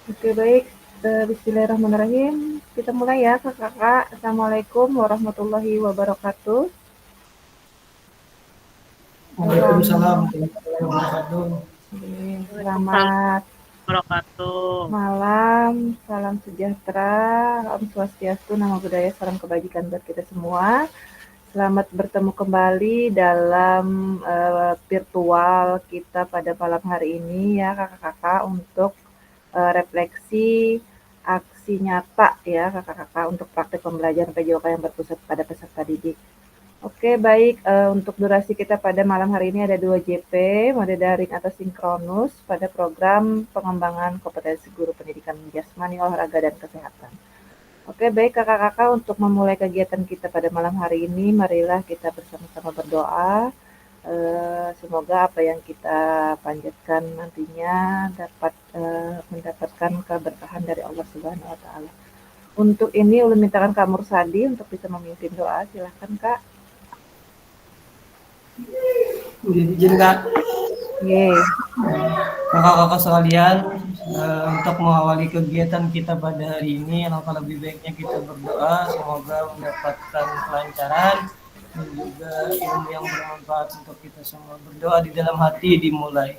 Oke, baik. Bismillahirrahmanirrahim. Kita mulai ya, Kakak. Assalamualaikum warahmatullahi wabarakatuh. Waalaikumsalam Selamat, warahmatullahi wabarakatuh. Waalaikumsalam selamat wabarakatuh. malam, salam sejahtera, Om Swastiastu, Namo Buddhaya, salam kebajikan buat kita semua. Selamat bertemu kembali dalam virtual kita pada malam hari ini ya, kakak-kakak, untuk refleksi aksi nyata ya kakak-kakak untuk praktek pembelajaran PJOK yang berpusat pada peserta didik. Oke, baik. Untuk durasi kita pada malam hari ini ada 2 JP, mode daring atau sinkronus pada program pengembangan kompetensi guru pendidikan jasmani, olahraga, dan kesehatan. Oke, baik kakak-kakak, untuk memulai kegiatan kita pada malam hari ini, marilah kita bersama-sama berdoa. Semoga apa yang kita panjatkan nantinya dapat mendapatkan keberkahan dari Allah Subhanahu wa taala. Untuk ini ulun mintakan Kak Mursadi untuk bisa memimpin doa. Silahkan Kak. Izin Kak, Yeay. kakak-kakak sekalian, untuk mengawali kegiatan kita pada hari ini, alangkah lebih baiknya kita berdoa, semoga mendapatkan kelancaran dan juga ilmu yang bermanfaat untuk kita semua. Berdoa di dalam hati dimulai.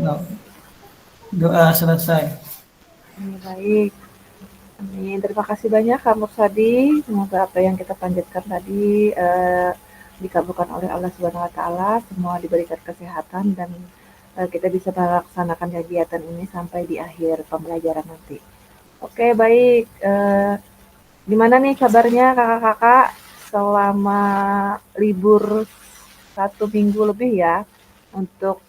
Nah, doa selesai. Baik. Amin. Terima kasih banyak Kak Mursadi. Semoga apa yang kita panjatkan tadi dikabulkan oleh Allah Subhanahu wa taala, semua diberikan kesehatan dan kita bisa melaksanakan kegiatan ini sampai di akhir pembelajaran nanti. Oke, baik. Gimana nih kabarnya kakak-kakak selama libur 1 minggu lebih ya untuk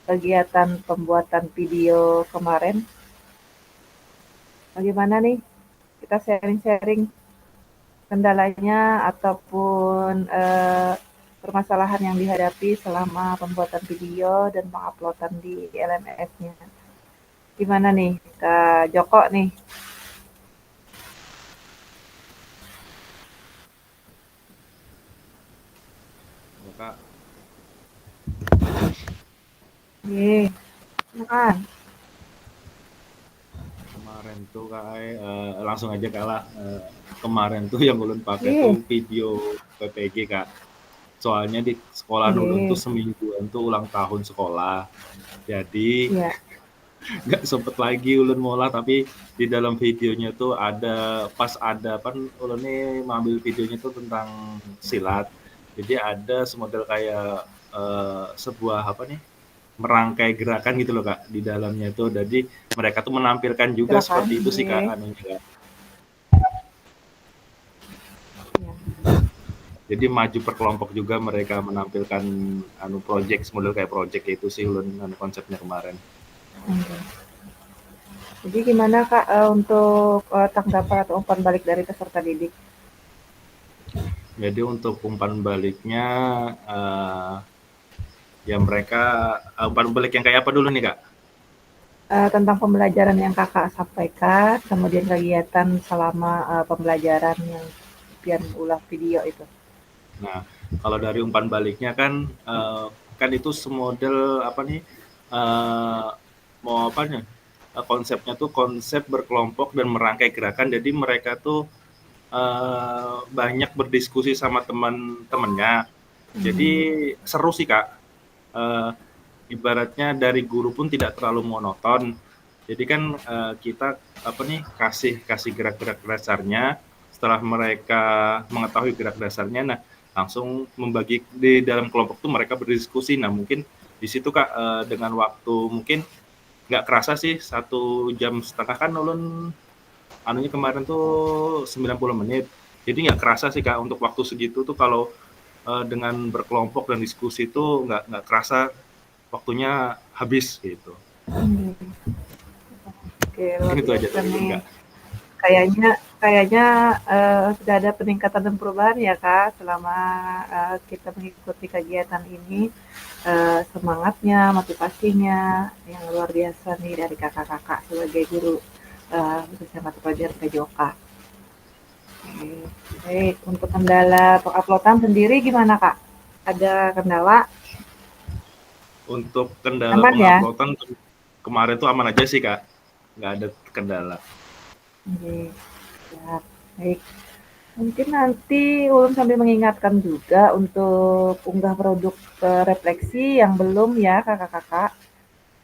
kegiatan pembuatan video kemarin? Bagaimana nih? Kita sharing-sharing kendalanya ataupun permasalahan yang dihadapi selama pembuatan video dan penguploadan di LMS-nya. Gimana nih, Kak Joko nih? Kak, Yeay, makan. kemarin tuh langsung aja kalah. Kemarin tuh yang ulun pakai tuh Yeay, video PPG Kak. Soalnya di sekolah ulun tuh yeay. semingguan tuh ulang tahun sekolah. Jadi Ya, nggak sempet lagi ulun mola, tapi di dalam videonya tuh ada kan ulun nih mengambil videonya tuh tentang silat. Jadi ada semodel kayak sebuah apa nih, merangkai gerakan gitu loh Kak di dalamnya itu. Jadi mereka tuh menampilkan juga silakan. seperti itu sih Kak Yeay. anunya Kak. Ya. Jadi maju per kelompok juga mereka menampilkan project model kayak project itu sih ulun konsepnya kemarin. Oke. Jadi gimana Kak untuk tanggapan atau umpan balik dari peserta didik? Jadi untuk umpan baliknya ya mereka umpan balik yang kayak apa dulu nih Kak? Tentang pembelajaran yang Kakak sampaikan, kemudian kegiatan selama pembelajaran yang pian ulah video itu. Nah, kalau dari umpan baliknya kan itu semodel apa nih, mau apanya, konsepnya tuh konsep berkelompok dan merangkai gerakan. Jadi mereka tuh banyak berdiskusi sama teman-temannya. Jadi seru sih Kak. Eh, Ibaratnya dari guru pun tidak terlalu monoton. Jadi kan kita apa nih kasih kasih gerak-gerak dasarnya. Setelah mereka mengetahui gerak dasarnya, nah langsung membagi di dalam kelompok tuh mereka berdiskusi. Nah mungkin di situ Kak dengan waktu mungkin nggak kerasa sih 1,5 jam kan ulun anunya kemarin tuh 90 menit. Jadi nggak kerasa sih Kak untuk waktu segitu tuh kalau dengan berkelompok dan diskusi itu nggak kerasa waktunya habis gitu. Hmm. Oke, Mungkin luar itu aja biasa dari nih. Kak. Kayaknya kayaknya sudah ada peningkatan dan perubahan ya Kak selama kita mengikuti kegiatan ini. Semangatnya, motivasinya yang luar biasa nih dari kakak-kakak sebagai guru khususnya mata pelajaran PJOK. Oke, baik. Untuk kendala penguploadan sendiri gimana Kak? Ada kendala? untuk kendala Aman ya? penguploadan kemarin tuh aman aja sih Kak, nggak ada kendala. Oke, siap. Baik. Mungkin nanti Ulun sambil mengingatkan juga untuk unggah produk refleksi yang belum ya kakak-kakak.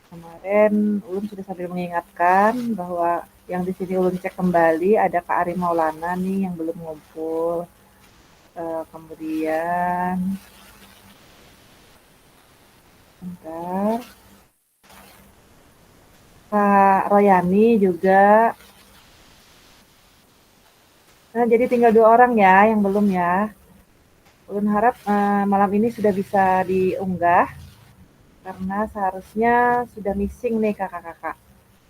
Kemarin Ulun sudah sambil mengingatkan bahwa yang di sini Ulun cek kembali ada Kak Ari Maulana nih yang belum ngumpul. Kemudian bentar, Kak Royani juga. Nah, jadi tinggal 2 orang ya yang belum ya. Ulun harap malam ini sudah bisa diunggah karena seharusnya sudah missing nih kakak-kakak.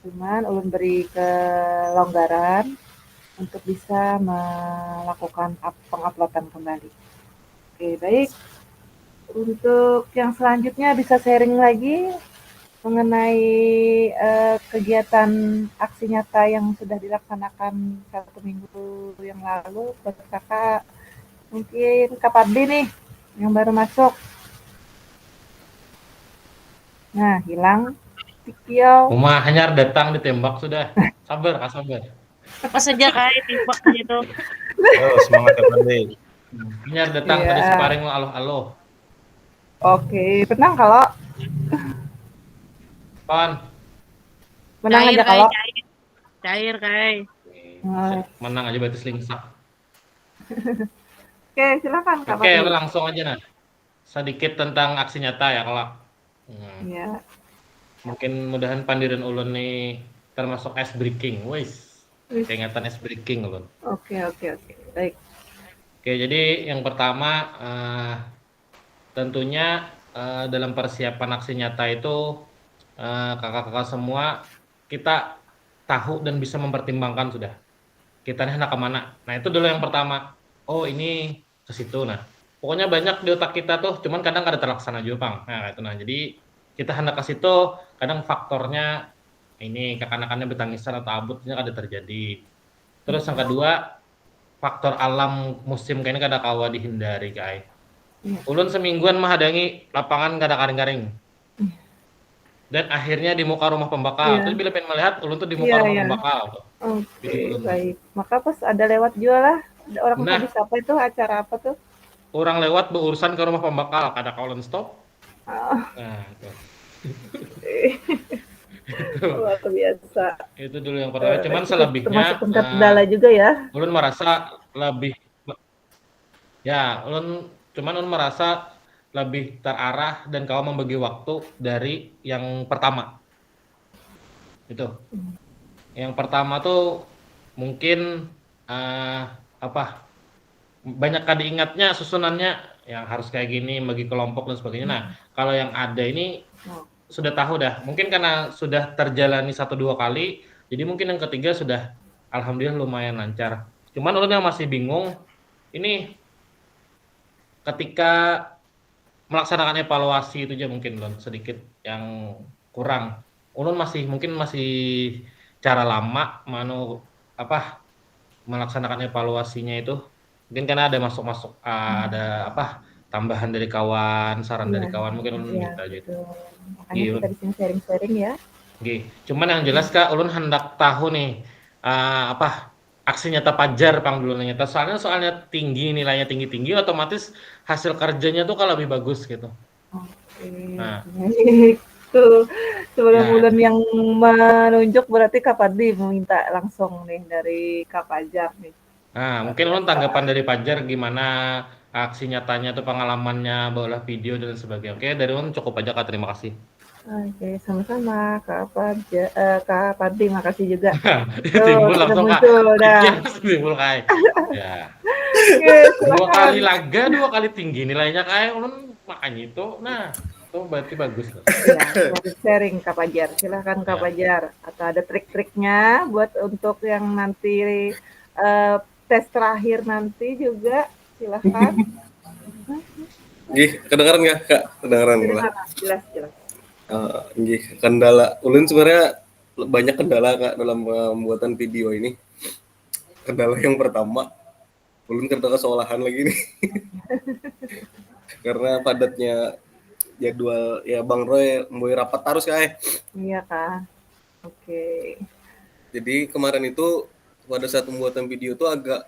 Cuman ulun beri kelonggaran untuk bisa melakukan penguploadan kembali. Oke, baik. Untuk yang selanjutnya bisa sharing lagi mengenai kegiatan aksi nyata yang sudah dilaksanakan 1 minggu yang lalu buat kakak. Mungkin Kak Padli nih yang baru masuk. Nah, hilang. Tikio. Uma hanyar datang ditembak sudah. Sabar, sabar. Apa saja Kai tembak gitu. Oh, semangat ya Pandey. Hanyar datang Iya. tadi sparring aloh-aloh. Oke, menang kalau Kawan. menang Cair aja Kai, kalau. cair. Cair Kai. Menang aja berarti slingshot. Oke, silakan Kak Oke, Padli. langsung aja nah. Sedikit tentang aksi nyata ya kalau. Iya. Mungkin mudahan Pandiran Ulun nih termasuk ice breaking. Wis. Peringatan ice breaking Ulun. Oke. Baik. Oke, jadi yang pertama tentunya dalam persiapan aksi nyata itu kakak-kakak semua kita tahu dan bisa mempertimbangkan sudah kita hendak kemana. Nah itu dulu yang pertama. Oh ini ke situ. Nah pokoknya banyak di otak kita tuh, cuman kadang ada terlaksana juga Bang. Nah itu nah jadi kita hendak ke situ, kadang faktornya ini kekanakannya betangisan atau abutnya ada terjadi. Terus yang kedua faktor alam musim kayaknya kada kawa dihindari kai. Ulun semingguan menghadangi lapangan kada garing-garing. Dan akhirnya di muka rumah pembakal. Terus bila pengen melihat ulun tuh di muka rumah pembakal. Oke, baik. Maka pas ada lewat juga lah. Ada orang habis apa itu acara apa tuh? Orang lewat berurusan ke rumah pembakal, kada kaulen stop. Nah, itu. Luar biasa. Itu dulu yang pertama. Cuman selebihnya termasuk kendala juga ya. Ulun merasa lebih ulun merasa lebih terarah dan kau membagi waktu dari yang pertama. Itu. Yang pertama tuh mungkin banyak kada ingatnya susunannya yang harus kayak gini bagi kelompok dan sebagainya. Nah, kalau yang ada ini sudah tahu dah. Mungkin karena sudah terjalani 1-2 kali, jadi mungkin yang ketiga sudah alhamdulillah lumayan lancar. Cuman ulun yang masih bingung ini ketika melaksanakan evaluasi itu aja mungkin ulun sedikit yang kurang. Ulun masih cara lama melaksanakan evaluasinya itu. Mungkin karena ada masuk ada tambahan dari kawan, saran dari kawan mungkin ulun minta aja itu. Makanya kita di sini sharing-sharing ya. Cuman yang jelas Kak, ulun hendak tahu nih aksi nyata Pajar Pang dulu nyata. Soalnya tinggi nilainya tinggi otomatis hasil kerjanya tuh kalau lebih bagus gitu. Oke. Nah, itu sebelum bulan yang menunjuk berarti Kak Padli meminta langsung nih dari Kak Pajar nih. Nah, mungkin ulun tanggapan dari Pajar gimana aksi nyatanya tuh pengalamannya bawalah video dan sebagainya. Oke, dari ulun cukup aja Kak, terima kasih. Oke, sama-sama Kak Padli, makasih juga. Timbul langsung Kak. Timbul Kak. Ya. Oke, 2 kali laga, 2 kali tinggi nilainya Kak. Ulun makanya itu. Nah, itu berarti bagus loh. Ya, sharing Kak Pajar. Silahkan Kak Pajar. Atau ada trik-triknya buat untuk yang nanti tes terakhir nanti juga silahkan. Kedengaran nggak Kak? Kedengaran. Jelas. Kendala ulun sebenarnya banyak kendala Kak dalam pembuatan video ini. Kendala yang pertama, ulun kerja kesolahan lagi nih. Karena padatnya jadwal ya Bang Roy mau rapat terus kayak. Iya Kak. Oke. Jadi kemarin itu pada saat pembuatan video tuh agak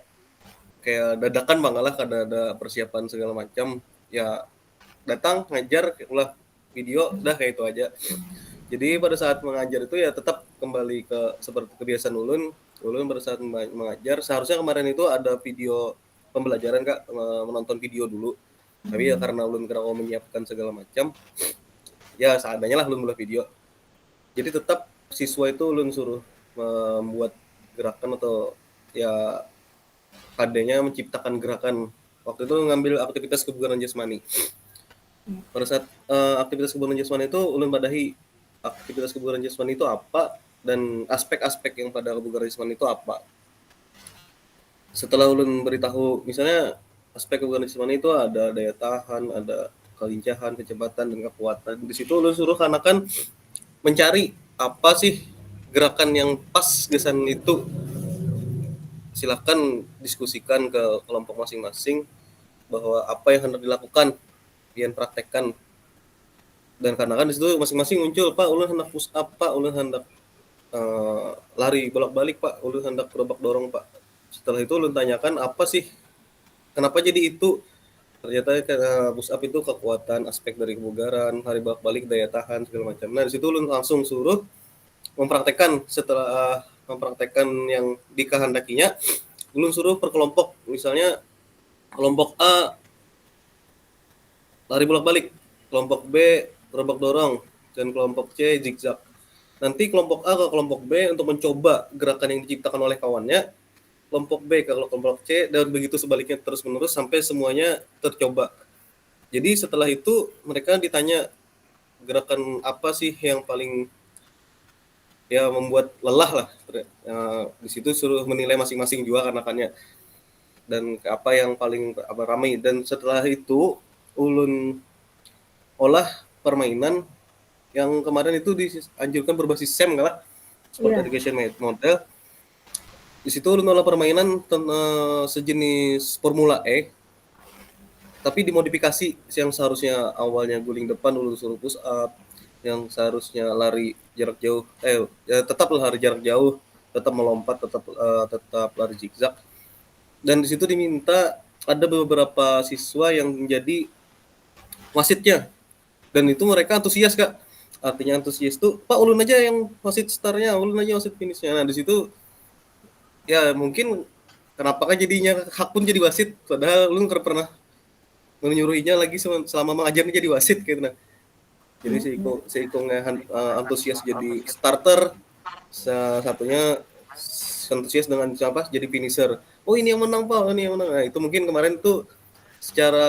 kayak dadakan Bang lah, karena ada persiapan segala macam. Ya datang ngajar ulah video udah kayak itu aja. Jadi pada saat mengajar itu ya tetap kembali ke seperti kebiasaan ulun pada saat mengajar. Seharusnya kemarin itu ada video pembelajaran Kak, menonton video dulu. Tapi ya karena ulun kira menyiapkan segala macam, ya seadanya lah ulun mulai video. Jadi tetap siswa itu ulun suruh membuat gerakan atau ya adanya menciptakan gerakan. Waktu itu ngambil aktivitas kebugaran jasmani. Pada saat aktivitas kebugaran jasmani itu ulun padahi aktivitas kebugaran jasmani itu apa dan aspek-aspek yang pada kebugaran jasmani itu apa. Setelah ulun beritahu misalnya aspek kebugaran jasmani itu ada daya tahan, ada kelincahan, kecepatan dan kekuatan. Di situ ulun suruh anak-anak mencari apa sih gerakan yang pas gesan itu. Silakan diskusikan ke kelompok masing-masing bahwa apa yang hendak dilakukan, pian praktekkan. Dan karena kan di situ masing-masing muncul, Pak, ulun hendak push up, Pak, ulun hendak lari bolak-balik, Pak, ulun hendak gerobak dorong, Pak. Setelah itu ulun tanyakan apa sih, kenapa jadi itu? Ternyata push up itu kekuatan, aspek dari kebugaran, lari bolak-balik, daya tahan segala macam. Nah di situ ulun langsung suruh mempraktekkan. Setelah mempraktekkan yang dikehendakinya, ulun suruh per kelompok. Misalnya kelompok A lari bolak-balik, kelompok B gerobak dorong, dan kelompok C zigzag. Nanti kelompok A ke kelompok B untuk mencoba gerakan yang diciptakan oleh kawannya, kelompok B ke kelompok C, dan begitu sebaliknya terus-menerus sampai semuanya tercoba. Jadi setelah itu mereka ditanya gerakan apa sih yang paling ya membuat lelah lah. Di situ suruh menilai masing-masing juga anak-anaknya dan apa yang paling ramai. Dan setelah itu ulun olah permainan yang kemarin itu dianjurkan berbasis SEM lah, Sport Education Model. Di situ ulun olah permainan sejenis Formula E, tapi dimodifikasi. Yang seharusnya awalnya guling depan ulun suruh push up, yang seharusnya lari jarak jauh ya tetap lari jarak jauh, tetap melompat, tetap lari zigzag. Dan di situ diminta ada beberapa siswa yang menjadi wasitnya, dan itu mereka antusias Kak. Artinya antusias itu, Pak, ulun aja yang wasit startnya, ulun aja wasit finishnya. Nah di situ ya mungkin kenapa kan jadinya hak pun jadi wasit, padahal ulun pernah menyuruhinya lagi selama mengajarnya jadi wasit gitu. Nah jadi si Iko antusias jadi starter, satunya antusias dengan siapa jadi finisher. Oh ini yang menang Pak, ini yang menang. Nah itu mungkin kemarin tuh secara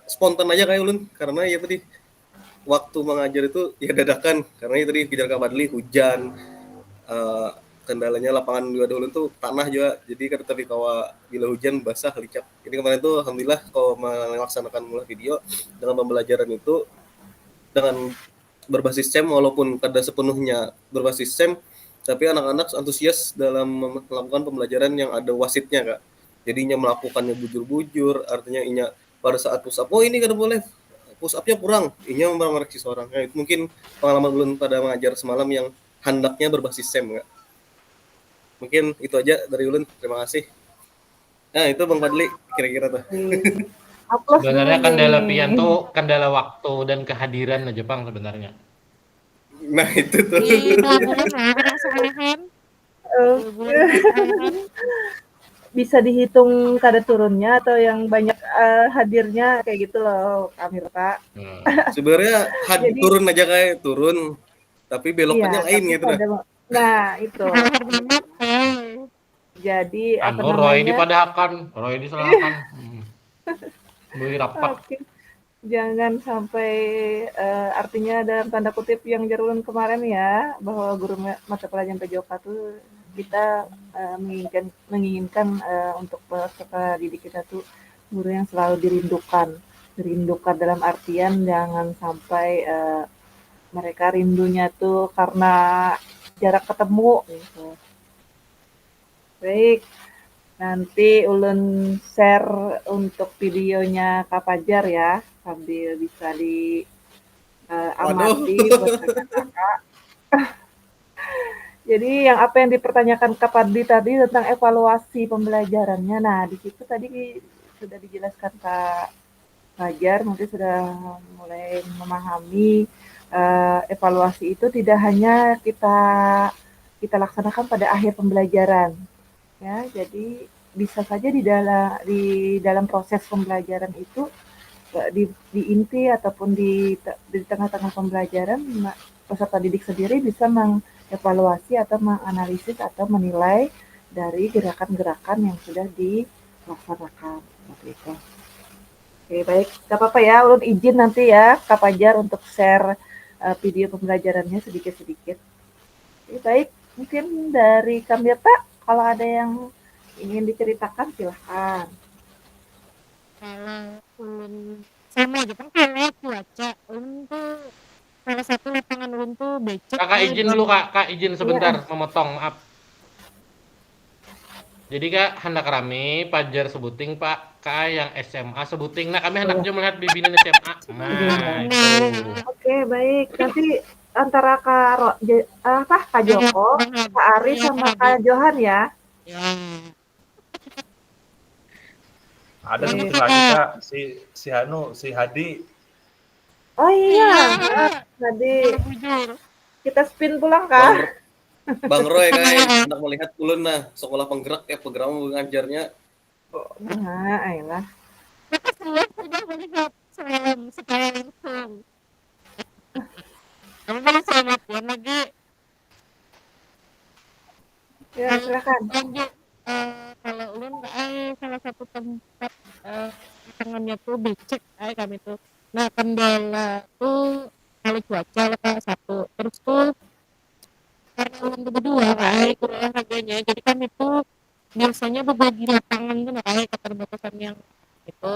spontan aja kayak ulun, karena ya tadi waktu mengajar itu ya dadakan, karena itu tadi Fidel Kabadli hujan, kendalanya lapangan juga dulu tuh tanah juga, jadi kan tapi kalau bila hujan basah licap. Jadi kemarin tuh alhamdulillah kalau melaksanakan mulai video dengan pembelajaran itu dengan berbasis SEM, walaupun kada sepenuhnya berbasis SEM, tapi anak-anak antusias dalam melakukan pembelajaran yang ada wasitnya Kak. Jadinya melakukannya bujur-bujur, artinya inya pada saat push up, oh ini kada boleh, push up-nya kurang, inya memeriksa seorang. Nah, itu mungkin pengalaman ulun pada mengajar semalam yang handaknya berbasis SEM Kak. Mungkin itu aja dari ulun, terima kasih. Nah itu Bang Fadli kira-kira tuh. Sebenarnya kendala pian tuh kendala waktu dan kehadiran aja Bang sebenarnya. Nah itu tuh. Bisa dihitung kada turunnya atau yang banyak hadirnya kayak gitu loh Amir Kak. Sebenarnya turun aja kayak turun, tapi belokannya lain gitu. Nah itu. Jadi apa namanya? Roy dipadakan, Roy disalahkan. Beli rapat. Okay. Jangan sampai artinya dalam tanda kutip yang jarulun kemarin ya, bahwa guru mata pelajaran PJOK tuh kita menginginkan untuk peserta didik kita tuh guru yang selalu dirindukan dalam artian jangan sampai mereka rindunya tuh karena jarak ketemu gitu. Baik, nanti ulun share untuk videonya Kak Fajar ya, sambil bisa Waduh. amati buat kakak-kakak. Jadi yang apa yang dipertanyakan Kak Fadli tadi tentang evaluasi pembelajarannya. Nah, di situ tadi sudah dijelaskan Kak Fajar, mungkin sudah mulai memahami evaluasi itu tidak hanya kita laksanakan pada akhir pembelajaran, ya. Jadi bisa saja di dalam proses pembelajaran itu di inti ataupun di tengah-tengah pembelajaran peserta didik sendiri bisa mengevaluasi atau menganalisis atau menilai dari gerakan-gerakan yang sudah dilaksanakan seperti itu. Oke, baik. Gak apa-apa ya, ulun izin nanti ya Kak Fajar untuk share video pembelajarannya sedikit-sedikit. Oke, baik. Mungkin dari Kamyata, kalau ada yang ingin diceritakan silahkan. Kalau ulun sama aja kan kalau cuaca ulun tuh salah satu lapangan ulun tuh becek. Kakak izin dulu Kak izin sebentar Iya. memotong, maaf. Jadi Kak hendak kami Pajar sebuting Pak Kak yang SMA sebuting. Nah kami hendak juga melihat bibinin SMA. Nah itu. Oke, baik. Nanti antara Kak Joko, Kak Ari sama Kak Johan ya. Ya. Ada Oke. satu lagi Kak, si Hadi. Oh iya, tadi Jujur. kita spin pulang Kak. Bang Roy kayak hendak melihat ulun nah sekolah penggerak ya program mengajarnya. Nah, ayolah. Saya sudah melihat semalam secara langsung. Kamu mau selamat ya lagi. Ya, silakan. Lanjut. Kalau ulun salah satu tempat tangannya tuh becek kami tuh. Nah kendala tuh kalau cuaca lah Kak, satu. Terus tuh karena ulun tuh berdua olahraganya, jadi kami tuh biasanya berbagi lapangan tuh keterbatasan yang itu.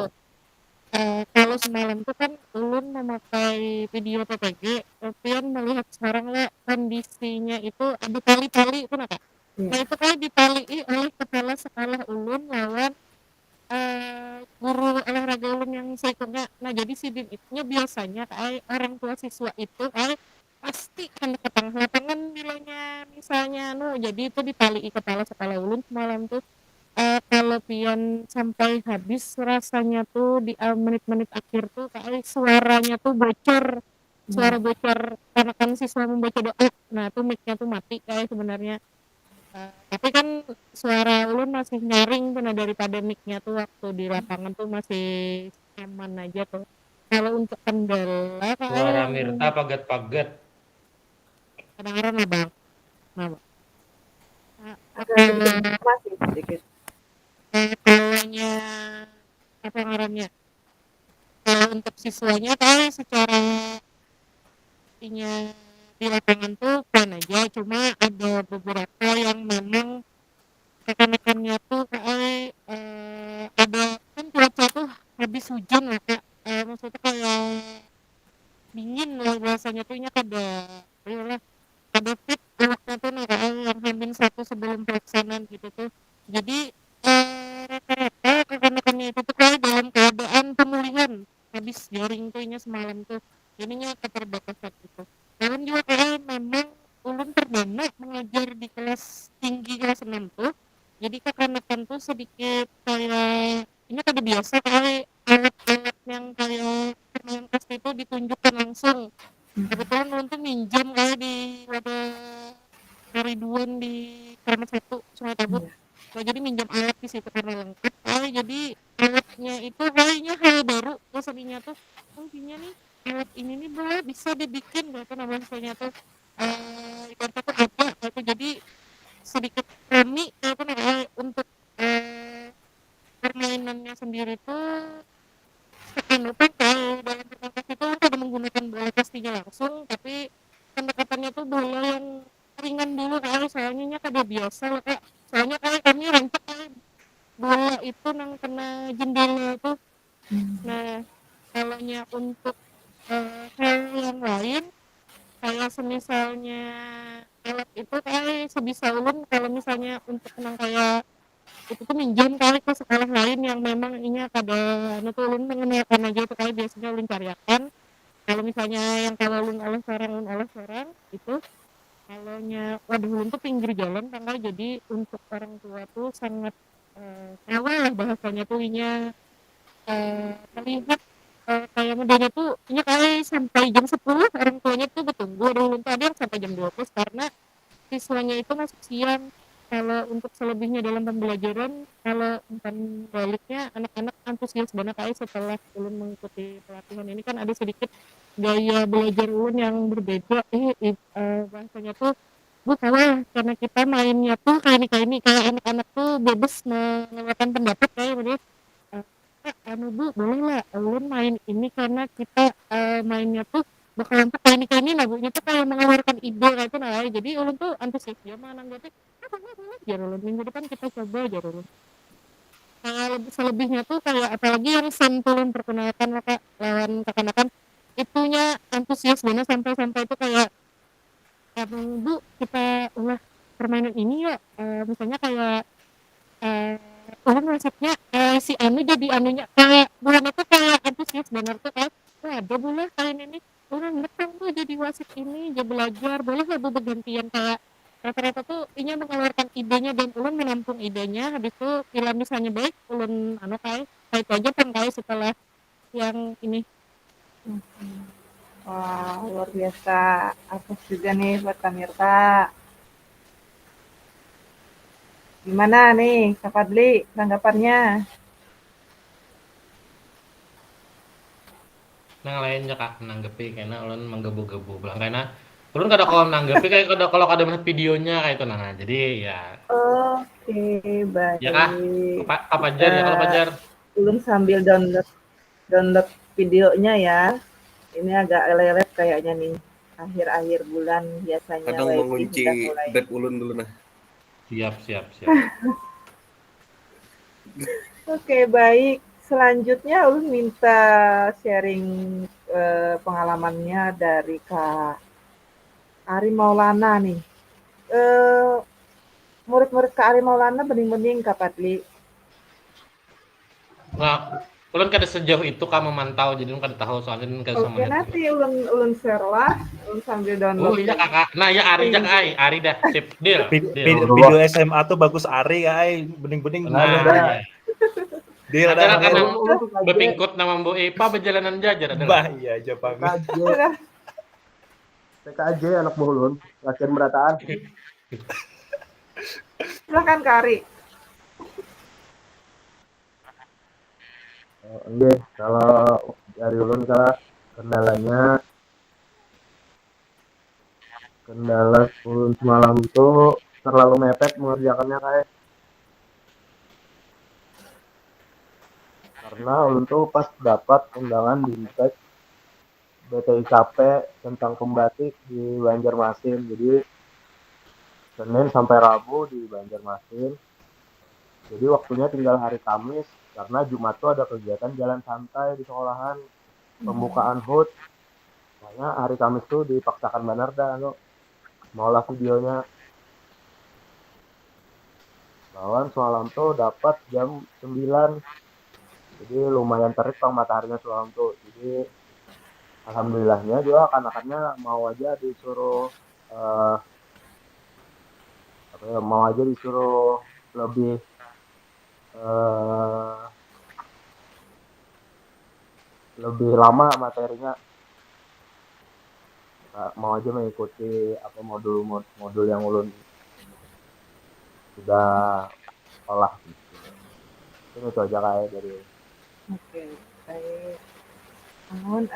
Kalau semalam tuh kan ulun memakai video PPG, kemudian melihat sekarang lah kondisinya itu ada tali-tali itu Kak. Nah itu kan ditalii oleh kepala sekolah ulun lawan guru olahraga ulun yang saya ikutnya. Nah jadi si Din itunya biasanya kayak orang tua siswa itu kayak pasti kan ke tengah lapangan nilainya misalnya jadi itu ditalii kepala sekolah ulun semalam tuh. Kalau pian sampai habis rasanya tuh di menit-menit akhir tuh kayak suaranya tuh bocor, suara bocor karena kan siswa membaca doa. Nah tuh mic-nya tuh mati kayak sebenarnya. Tapi kan suara ulun masih nyaring tuh daripada mic-nya tuh waktu di lapangan tuh masih aman aja tuh. Kalau untuk kendala Suara Mirta paget-paget. kadang-kadang lah bang. Nah, Agak masih sedikit. kalaunya apa ngarannya? Kalau untuk siswanya kayak secara ininya di lapangan tuh plan aja, cuma ada beberapa yang memang rekan-rekannya tuh kayak ada kan cuaca tuh habis hujan lah Kak. Maksudnya kayak dingin lah biasanya tuh ada lah ada fit waktu tuh yang hamin satu sebelum pelaksanaan gitu tuh. Jadi rata-rata rekan-rekannya itu tuh kayak dalam keadaan pemulihan habis jaring tuh semalam tuh jadinya keterbatasan gitu. Ulun juga kayak memang ulun perdana mengajar di kelas tinggi kelas 6 tuh, jadi kekanakan tuh sedikit kayak ini kada biasa kayak alat-alat yang kayak yang pasti itu ditunjukkan langsung. Kebetulan ulun tuh minjam kayak di wadah Ridwan di Keramat 1 Sungai Tabut. Nah, jadi minjam alat di situ karena lengkap. Jadi alatnya itu kayaknya hal baru maksudnya tuh. Intinya nih alat ini nih boleh bisa dibikin gitu namanya tuh. Ibaratnya tuh apa gitu. Jadi sedikit kami untuk permainannya sendiri tuh dalam perkakas itu ada menggunakan bola pastinya langsung, tapi pendekatannya tuh bola yang ringan dulu soalnya kada biasa lah Kak. Soalnya kami rancak bola itu nang kena jendela tuh. Nah kalaunya untuk hal yang lain kayak semisalnya alat itu kayak sebisa ulun kalau misalnya untuk nang kayak itu tuh minjam kali ke sekolah lain yang memang ini kada ulun mengenalkan aja itu kayak biasanya ulun cariakan. Kalau misalnya yang kalau ulun oleh seorang itu waduh ulun tuh pinggir jalan kan Kak, jadi untuk orang tua tuh sangat rewel lah bahasanya tuh melihat kayak mudanya tuh kayak sampai jam 10 orang tuanya tuh bertunggu, ada ulun tuh ada yang sampai jam 12 karena siswanya itu masuk siang. Kalau untuk selebihnya dalam pembelajaran, kalau umpan baliknya anak-anak antusias banget kayak setelah ulun mengikuti pelatihan ini kan ada sedikit gaya belajar ulun yang berbeda. Bahasanya tuh bu kalah karena kita mainnya tuh kayak ini kayak anak-anak tuh bebas mengeluarkan pendapat kayak bener. Anu bu boleh lah ulun main ini karena kita mainnya tuh berkelompok kayak ini nah bu tuh kayak mengeluarkan ide kayak itu nah jadi ulun tuh antusias dia menanggapi boleh jar ulun minggu depan kita coba jar ulun. Selebihnya tuh kayak apalagi yang santulun perkenalkan kak lawan kekanakan itunya antusias banget sampai itu kayak bu kita ulah permainan ini ya misalnya kayak orang resepnya si anu jadi anunya kayak bulan itu kayak antusias bener tuh kayak wah ada boleh kayak ini orang betang tuh jadi wasit ini jadi belajar boleh nggak bu bergantian kayak rata-rata tuh ini mengeluarkan idenya dan ulun menampung idenya habis itu bila misalnya baik ulun anu kayak itu aja kan kayak setelah yang ini. Wah, luar biasa. Atas juga nih buat Kak Mirta. Gimana nih, Kak Fadli, tanggapannya? Nah lainnya Kak menanggapi karena ulun menggebu-gebu bilang karena ulun kada kalau menanggapi kayak kalau kada melihat videonya kayak itu nah jadi ya Oke, baik. ya Kak apa Jar ya kalau Pajar Ulun sambil download videonya ya. Ini agak lelet kayaknya nih. Akhir-akhir bulan biasanya Kadang WiFi mengunci sudah mulai. bed ulun dulu nah. siap Oke, baik. Selanjutnya ulun minta sharing pengalamannya dari Kak Ari Maulana nih. Murid-murid Kak Ari Maulana bening-bening Kak Fadli. nah ulun kada sejauh itu kamu memantau jadi ulun kada tahu soalnya ulun kada sama Oke, nanti ulun share lah, ulun sambil download. iya Kakak nah ya Ari jak Ari dah sip deal Video SMA tuh bagus Ari ay bening-bening nah iya deal ada dah. kan berpingkut nama Bu Epa berjalanan jajar ada Bah iya aja Bang. TKJ anak Bohulun, latihan berataan. Silakan Kak Ari. Oke, kalau dari ulun kendala ulun semalam itu terlalu mepet mengerjakannya kayak karena ulun tuh pas dapat undangan di Intek BTIKP tentang pembatik di Banjarmasin, jadi Senin sampai Rabu di Banjarmasin. Jadi waktunya tinggal hari Kamis karena Jumat tuh ada kegiatan jalan santai di sekolahan pembukaan HUT. Makanya hari Kamis tuh dipaksakan benar dah maulah videonya. Lawan semalam tuh dapat jam 9. Jadi lumayan terik bang mataharinya semalam tuh. Jadi alhamdulillahnya juga anak-anaknya mau aja disuruh lebih lama materinya, mau aja mengikuti modul yang ulun sudah olah gitu. Itu aja kayak dari. Oke, baik. Namun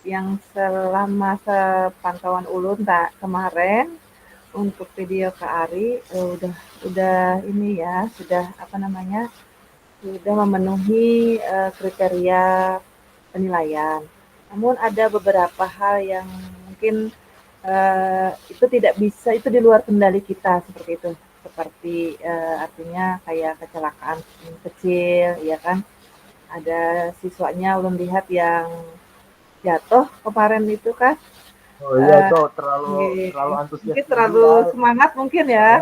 yang selama sepantauan ulun tak kemarin untuk video Kak Ari udah ini ya sudah memenuhi kriteria penilaian. Namun ada beberapa hal yang mungkin itu tidak bisa, itu di luar kendali kita seperti itu. Seperti artinya kayak kecelakaan kecil, ya kan? Ada siswanya ulun lihat yang jatuh kemarin itu kan. Oh iya tuh terlalu antusias. Mungkin terlalu semangat mungkin ya.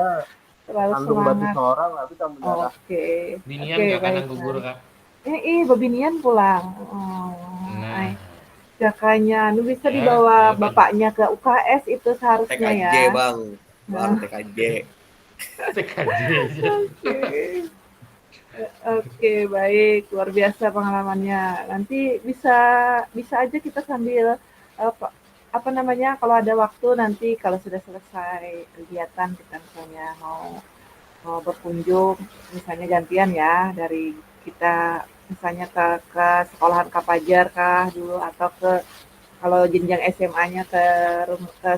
Terlalu semangat. Seorang tapi kamu Oke. binian gak kanan gugur Kak Bebinian pulang. nah Kakaknya, nu bisa Ya, dibawa ayo Pak. bapaknya ke UKS itu seharusnya TKJ ya. bang, bang Nah, TKJ. TKJ aja. oke. Oke, baik. Luar biasa pengalamannya. Nanti bisa bisa aja kita sambil apa namanya, kalau ada waktu nanti kalau sudah selesai kegiatan kita misalnya mau mau berkunjung, misalnya gantian ya dari kita misalnya ke sekolahan Kapajar kah dulu atau ke kalau jenjang SMA-nya ke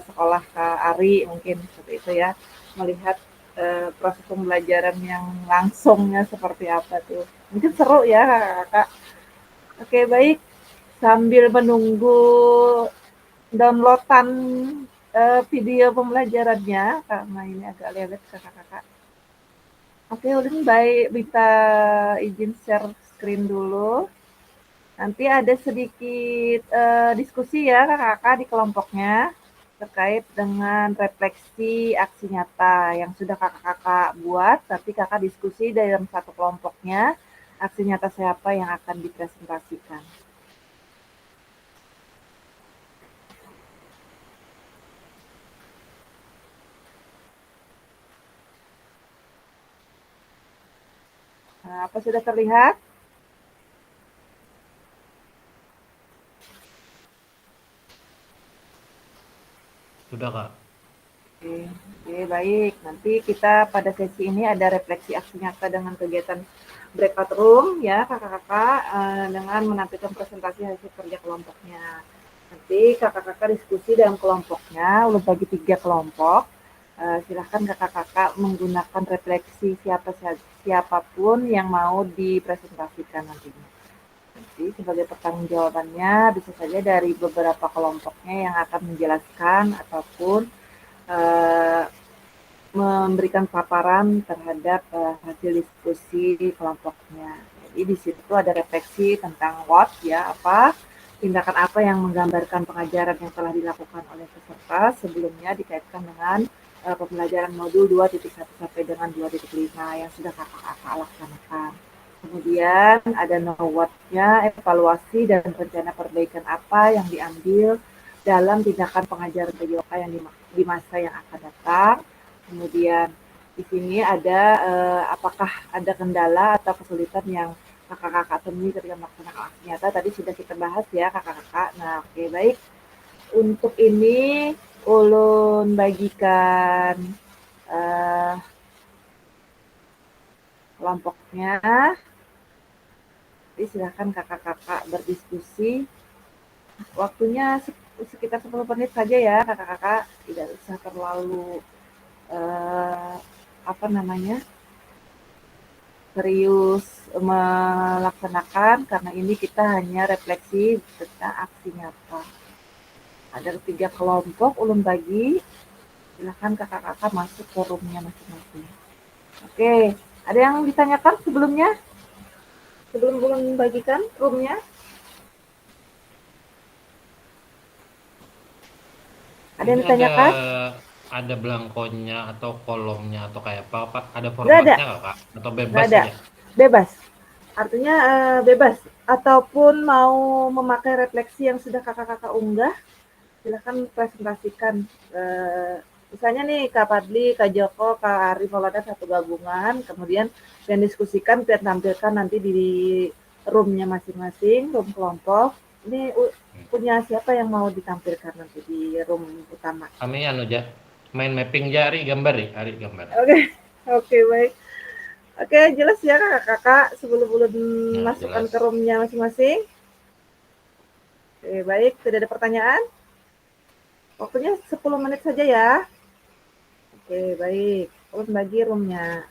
sekolah Kak Ari mungkin seperti itu ya, melihat proses pembelajaran yang langsungnya seperti apa tuh. Mungkin seru ya Kakak. Oke, baik. Sambil menunggu downloadan video pembelajarannya karena ini agak lelet Kakak-kakak. Oke, ulun baik bisa izin share screen dulu. Nanti ada sedikit diskusi ya kakak-kakak di kelompoknya terkait dengan refleksi aksi nyata yang sudah kakak-kakak buat, tapi kakak diskusi dalam satu kelompoknya aksi nyata siapa yang akan dipresentasikan. Nah, apa sudah terlihat? Sudah Kak. Oke, oke, baik. Nanti kita pada sesi ini ada refleksi aksi nyata dengan kegiatan breakout room ya kakak-kakak dengan menampilkan presentasi hasil kerja kelompoknya. Nanti kakak-kakak diskusi dalam kelompoknya, udah bagi 3 kelompok. Silahkan kakak-kakak menggunakan refleksi siapapun yang mau dipresentasikan nantinya. Nanti sebagai pertanggungjawabannya bisa saja dari beberapa kelompoknya yang akan menjelaskan ataupun eh, memberikan paparan terhadap hasil diskusi kelompoknya. Jadi di situ ada refleksi tentang what ya apa tindakan apa yang menggambarkan pengajaran yang telah dilakukan oleh peserta sebelumnya dikaitkan dengan pembelajaran modul 2.1 sampai dengan 2.5 yang sudah kakak-kakak laksanakan. Kemudian ada know what-nya, evaluasi dan rencana perbaikan apa yang diambil dalam tindakan pengajaran PJOK yang di masa yang akan datang. Kemudian di sini ada apakah ada kendala atau kesulitan yang kakak-kakak temui ketika melaksanakan aksi nyata. Tadi sudah kita bahas ya kakak-kakak. Nah, oke baik. Untuk ini ulun bagikan uh, kelompoknya. Jadi silakan kakak-kakak berdiskusi. Waktunya sekitar 10 menit saja ya kakak-kakak. Tidak usah terlalu apa namanya serius melaksanakan karena ini kita hanya refleksi tentang aksi nyata. Ada 3 kelompok ulun bagi, silahkan kakak-kakak masuk ke roomnya masing-masing. Oke, ada yang ditanyakan sebelumnya? Sebelum ulun bagikan roomnya? Ada yang ditanyakan? Ada belangkonya atau kolomnya atau kayak apa Pak? Ada Nggak ada, formatnya nggak Kak? Atau nggak bebas ada. aja? Bebas. Artinya bebas. Ataupun mau memakai refleksi yang sudah kakak-kakak unggah, silahkan presentasikan. Misalnya nih Kak Padli, Kak Joko, Kak Arif Maulana satu gabungan, kemudian dan diskusikan dan tampilkan nanti di roomnya masing-masing, room kelompok. Ini punya siapa yang mau ditampilkan nanti di room utama? Kami anu aja main mapping jari gambar ya, hari gambar. Oke, oke baik. Oke, jelas ya kakak-kakak sebelum ulun Ya, masukkan jelas. ke roomnya masing-masing. Oke, baik. Tidak ada pertanyaan? Waktunya 10 menit saja ya. Oke, baik. Ulun bagi roomnya.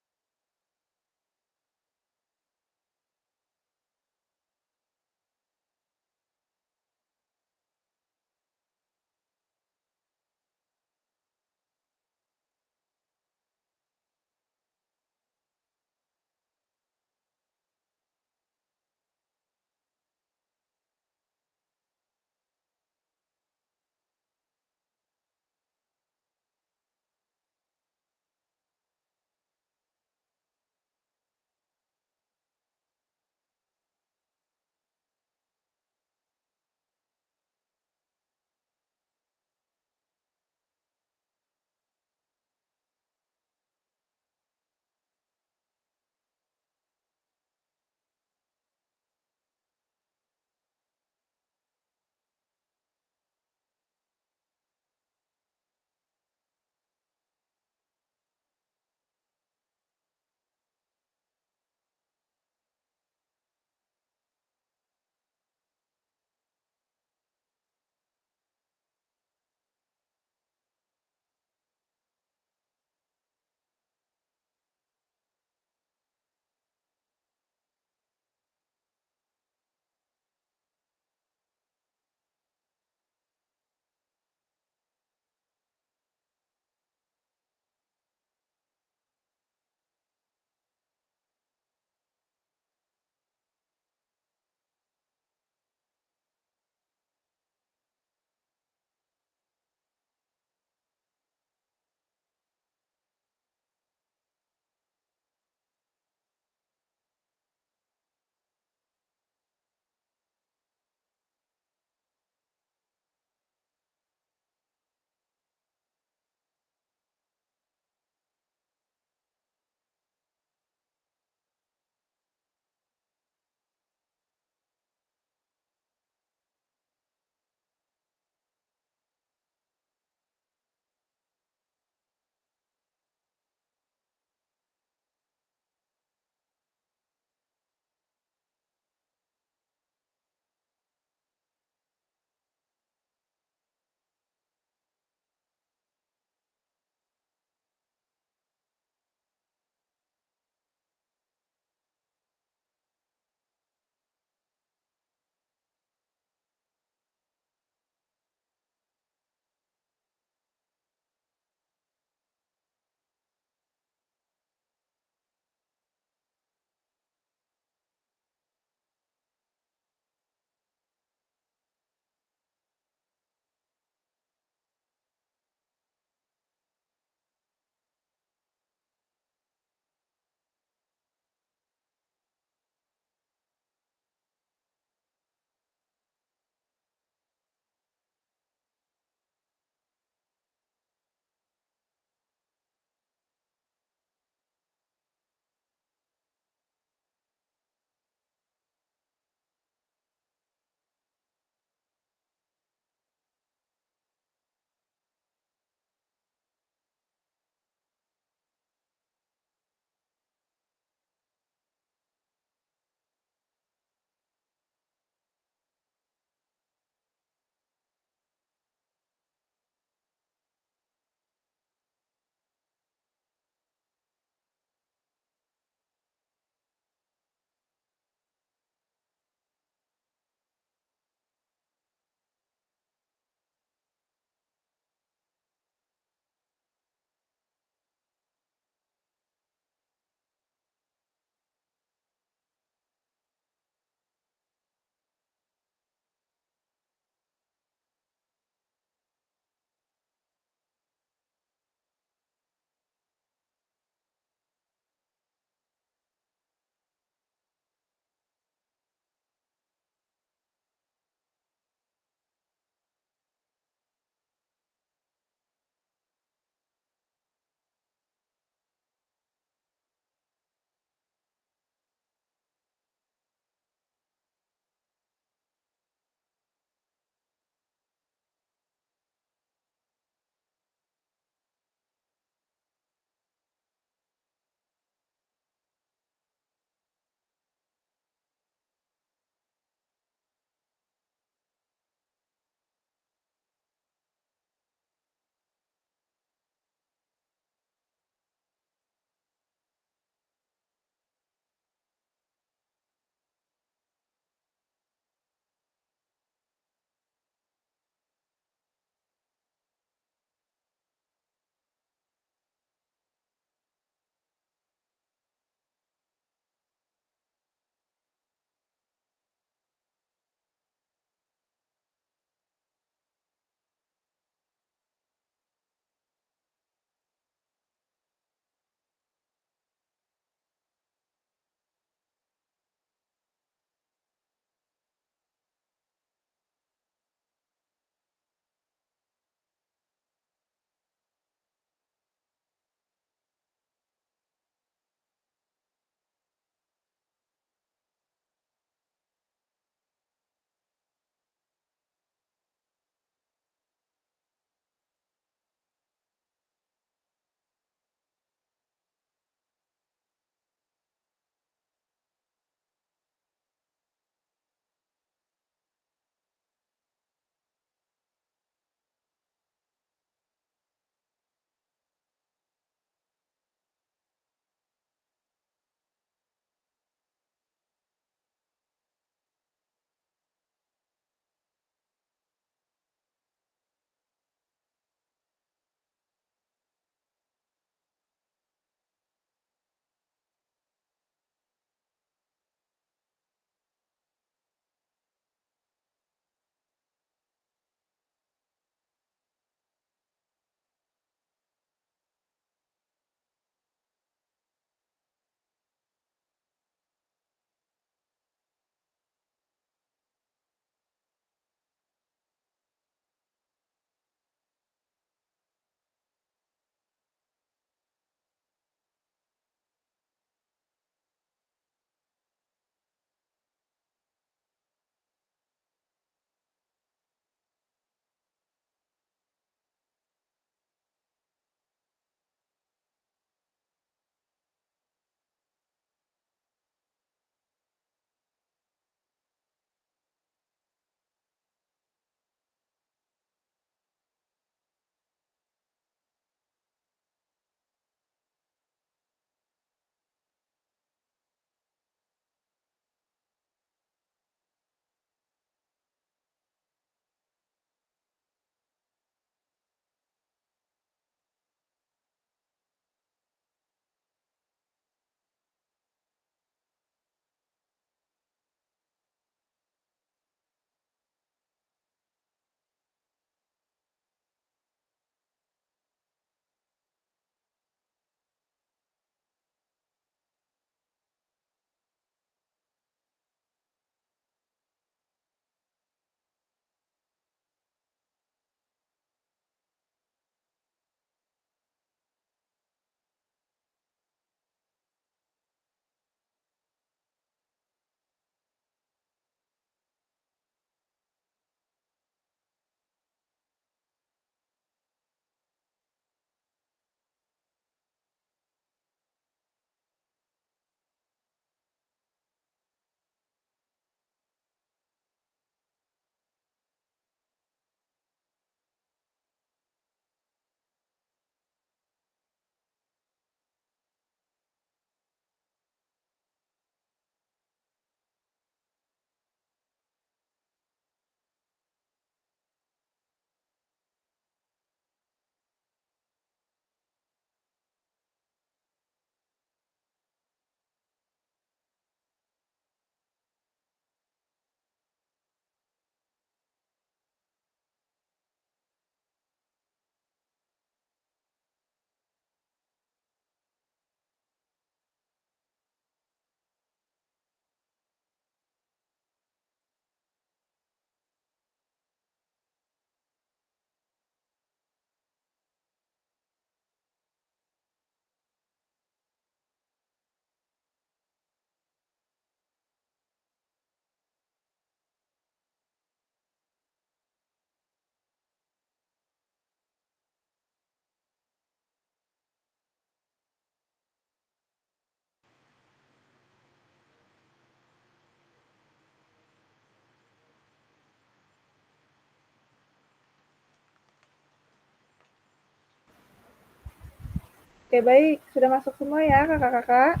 Oke, baik. Sudah masuk semua ya, kakak-kakak?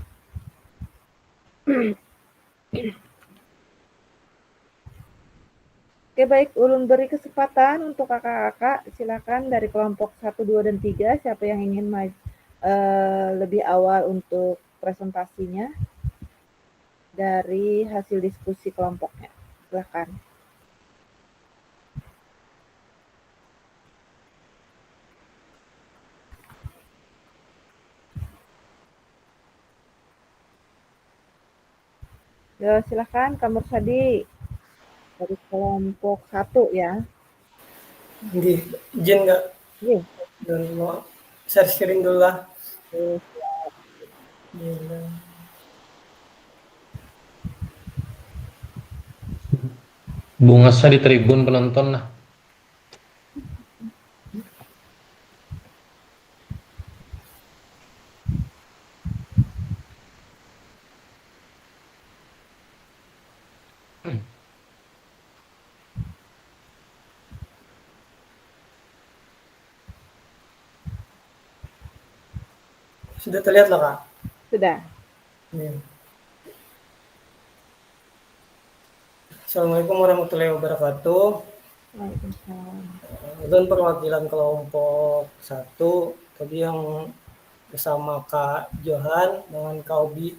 Oke, baik. Ulun beri kesempatan untuk kakak-kakak. Silakan dari kelompok 1, 2, dan 3. Siapa yang ingin lebih awal untuk presentasinya dari hasil diskusi kelompoknya? Silakan. Ya, silakan Kamur Sadi dari kelompok 1 ya. Nggih, izin nggak? Iya. Dan mau share screen dulu lah. Oke, Gila. Bunga saya di tribun penonton lah. Sudah terlihat lah, Kak? sudah. Iya. Assalamualaikum warahmatullahi wabarakatuh. Waalaikumsalam. Itu perwakilan kelompok 1 tadi yang bersama Kak Johan dengan Kak Obi.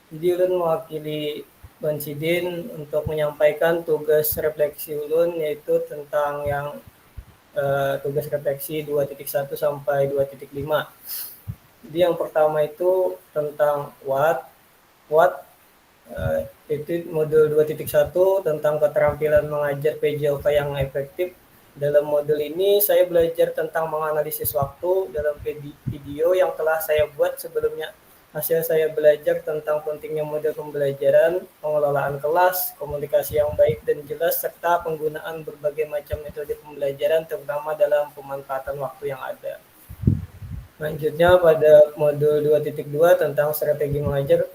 Jadi ulun mewakili Ban Sidin untuk menyampaikan tugas refleksi ulun, yaitu tentang yang tugas refleksi 2.1 sampai 2.5. Jadi yang pertama itu tentang what itu modul 2.1 tentang keterampilan mengajar PJOK yang efektif. Dalam modul ini saya belajar tentang menganalisis waktu dalam video yang telah saya buat sebelumnya. Hasil saya belajar tentang pentingnya model pembelajaran, pengelolaan kelas, komunikasi yang baik dan jelas, serta penggunaan berbagai macam metode pembelajaran terutama dalam pemanfaatan waktu yang ada. Lanjutnya pada modul 2.2 tentang strategi mengajar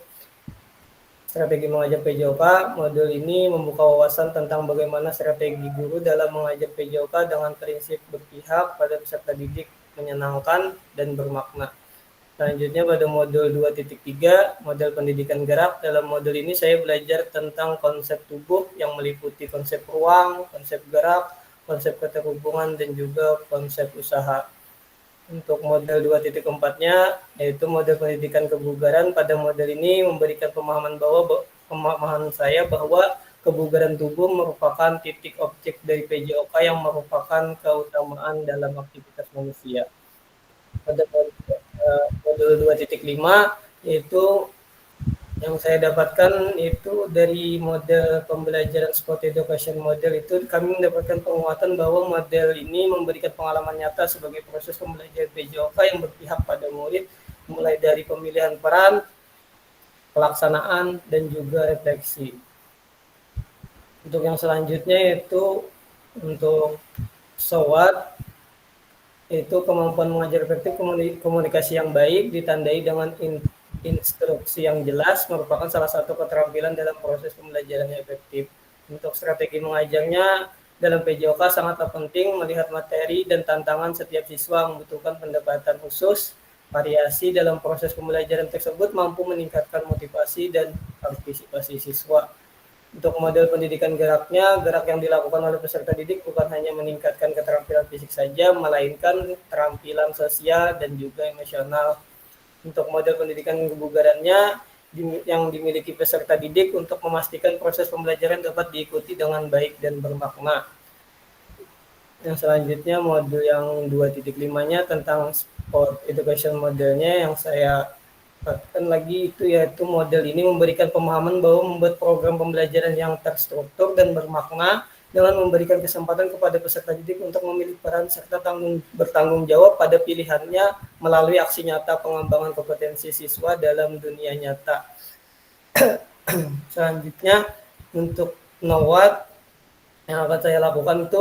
PJOK. Modul ini membuka wawasan tentang bagaimana strategi guru dalam mengajar PJOK dengan prinsip berpihak pada peserta didik, menyenangkan, dan bermakna. Selanjutnya pada modul 2.3, model pendidikan gerak. Dalam modul ini saya belajar tentang konsep tubuh yang meliputi konsep ruang, konsep gerak, konsep keterhubungan, dan juga konsep usaha. Untuk model 2.4-nya, yaitu model pendidikan kebugaran. Pada model ini memberikan pemahaman saya bahwa kebugaran tubuh merupakan titik objek dari PJOK yang merupakan keutamaan dalam aktivitas manusia. Pada modul 2.5 yaitu yang saya dapatkan itu dari model pembelajaran sport education model, itu kami mendapatkan penguatan bahwa model ini memberikan pengalaman nyata sebagai proses pembelajaran PJOK yang berpihak pada murid, mulai dari pemilihan peran, pelaksanaan, dan juga refleksi. Untuk yang selanjutnya yaitu untuk SOWAT, itu kemampuan mengajar efektif, komunikasi yang baik ditandai dengan instruksi yang jelas merupakan salah satu keterampilan dalam proses pembelajaran yang efektif. Untuk strategi mengajarnya dalam PJOK sangatlah penting melihat materi dan tantangan setiap siswa membutuhkan pendekatan khusus. Variasi dalam proses pembelajaran tersebut mampu meningkatkan motivasi dan partisipasi siswa. Untuk model pendidikan geraknya, gerak yang dilakukan oleh peserta didik bukan hanya meningkatkan keterampilan fisik saja, melainkan keterampilan sosial dan juga emosional. Untuk model pendidikan kebugarannya yang dimiliki peserta didik untuk memastikan proses pembelajaran dapat diikuti dengan baik dan bermakna. Yang selanjutnya modul yang 2.5-nya tentang sport education modelnya yang saya dapatkan lagi itu yaitu model ini memberikan pemahaman bahwa membuat program pembelajaran yang terstruktur dan bermakna dengan memberikan kesempatan kepada peserta didik untuk memilih peran serta bertanggung jawab pada pilihannya melalui aksi nyata pengembangan kompetensi siswa dalam dunia nyata. Selanjutnya untuk NOWAT yang akan saya lakukan itu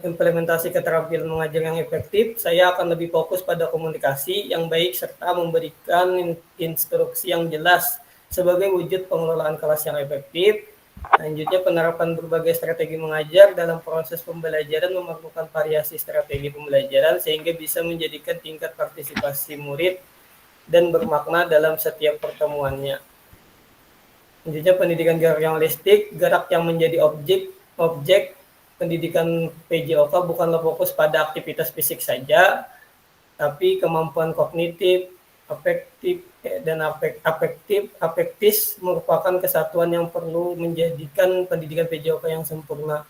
implementasi keterampilan mengajar yang efektif. Saya akan lebih fokus pada komunikasi yang baik serta memberikan instruksi yang jelas sebagai wujud pengelolaan kelas yang efektif. Selanjutnya penerapan berbagai strategi mengajar dalam proses pembelajaran memerlukan variasi strategi pembelajaran sehingga bisa menjadikan tingkat partisipasi murid dan bermakna dalam setiap pertemuannya. Selanjutnya pendidikan gerak yang holistik, gerak yang menjadi objek pendidikan PJOK bukanlah fokus pada aktivitas fisik saja, tapi kemampuan kognitif, afektif merupakan kesatuan yang perlu menjadikan pendidikan PJOK yang sempurna.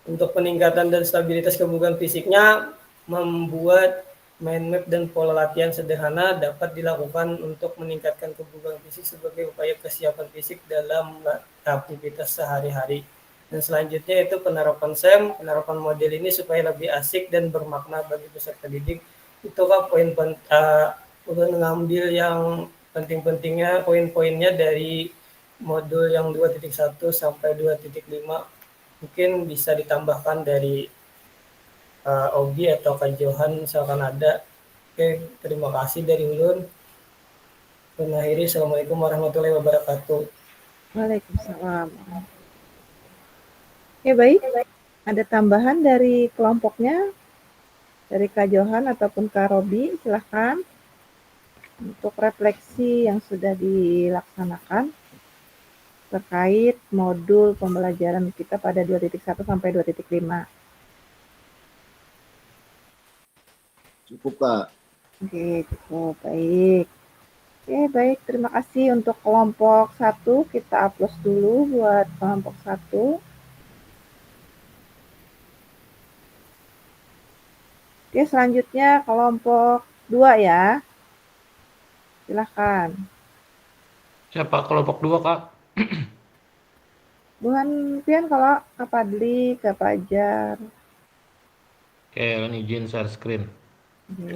Untuk peningkatan dan stabilitas kebugaran fisiknya, membuat mind map dan pola latihan sederhana dapat dilakukan untuk meningkatkan kebugaran fisik sebagai upaya kesiapan fisik dalam aktivitas sehari-hari. Dan selanjutnya itu penerapan SEM, penerapan model ini supaya lebih asik dan bermakna bagi peserta didik. Itu kan udah ngambil yang penting-pentingnya, poin-poinnya dari modul yang 2.1 sampai 2.5. Mungkin bisa ditambahkan dari Ogi atau Kak Johan misalkan ada. Oke, terima kasih dari Ulun. Mengakhiri, Assalamualaikum warahmatullahi wabarakatuh. Waalaikumsalam. Oke, baik. Ada tambahan dari kelompoknya? Dari Kak Johan ataupun Kak Robi, silahkan. Untuk refleksi yang sudah dilaksanakan terkait modul pembelajaran kita pada 2.1 sampai 2.5. Cukup, Kak. Oke, cukup. Baik. Oke, baik. Terima kasih untuk kelompok 1. Kita upload dulu buat kelompok 1. Oke, selanjutnya kelompok 2 ya. Silahkan. Siapa kelompok 2, Kak? Bukan Pian kalau Kak Padli, Kak Pajar. Oke, izin share screen. Oke.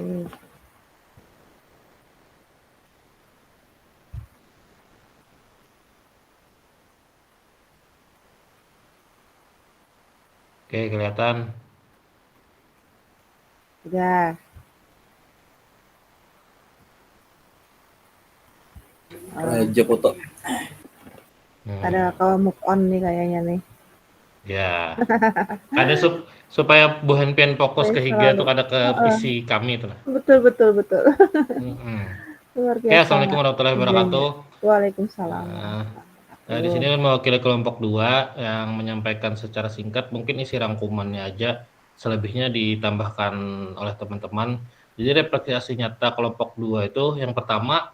Oke, kelihatan. Sudah. Aja foto. Ada kalau move on nih kayaknya nih. Ya. Ada supaya Bu Henpian fokus ke Higa tuh ada ke visi kami itu. Betul. Luar Oke, biasa. Assalamualaikum warahmatullahi wabarakatuh. Waalaikumsalam. Nah, di sini mewakili kelompok 2 yang menyampaikan secara singkat, mungkin isi rangkumannya aja, selebihnya ditambahkan oleh teman-teman. Jadi refleksi nyata kelompok 2 itu yang pertama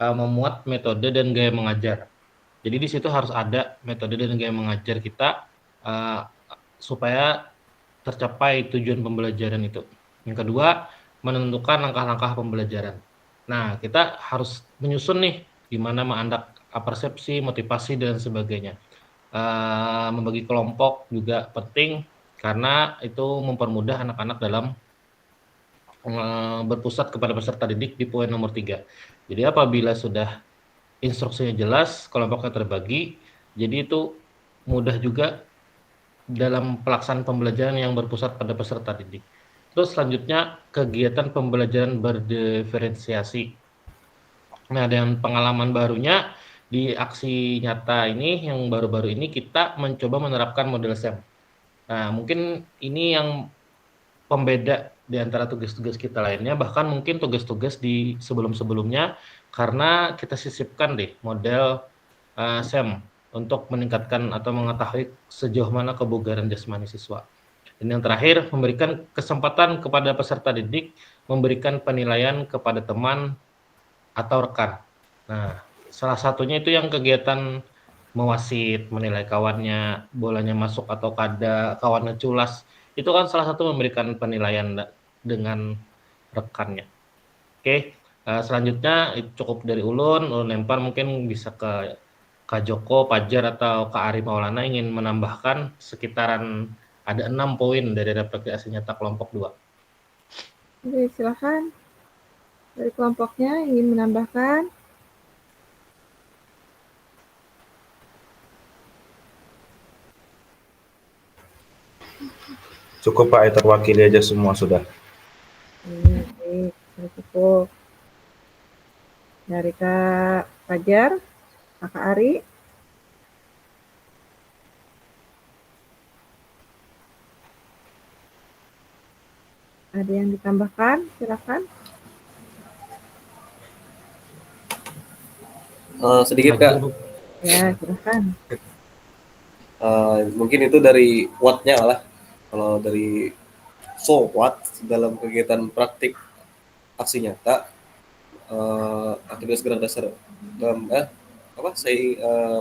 memuat metode dan gaya mengajar. Jadi di situ harus ada metode dan gaya mengajar kita supaya tercapai tujuan pembelajaran itu. Yang kedua, menentukan langkah-langkah pembelajaran. Nah, kita harus menyusun nih gimana mengandak persepsi, motivasi dan sebagainya. Membagi kelompok juga penting karena itu mempermudah anak-anak dalam berpusat kepada peserta didik di poin nomor 3. Jadi apabila sudah instruksinya jelas, kelompoknya terbagi, jadi itu mudah juga dalam pelaksanaan pembelajaran yang berpusat pada peserta didik. Terus selanjutnya kegiatan pembelajaran berdiferensiasi. Nah, dengan pengalaman barunya di aksi nyata ini yang baru-baru ini kita mencoba menerapkan model SEM. Nah, mungkin ini yang pembeda di antara tugas-tugas kita lainnya, bahkan mungkin tugas-tugas di sebelum-sebelumnya karena kita sisipkan deh model SEM untuk meningkatkan atau mengetahui sejauh mana kebugaran jasmani siswa. Dan yang terakhir, memberikan kesempatan kepada peserta didik memberikan penilaian kepada teman atau rekan. Nah, salah satunya itu yang kegiatan mewasit, menilai kawannya, bolanya masuk atau kada, kawannya culas. Itu kan salah satu memberikan penilaian dengan rekannya. Oke, selanjutnya cukup dari Ulun lempar mungkin bisa ke Kak Joko, Pajar atau Kak Ari Maulana ingin menambahkan sekitaran ada 6 poin dari refleksi nyata kelompok 2. Oke, silakan. Dari kelompoknya ingin menambahkan. Cukup Pak, terwakili aja semua sudah. Baik, cukup. Dari Kak Fajar, Kakak Ari. Ada yang ditambahkan? Silakan. Sedikit Kak. Ya, silahkan. Mungkin itu dari what-nya lah. Kalau dari what dalam kegiatan praktik aksi nyata, aktivitas gerak dasar dalam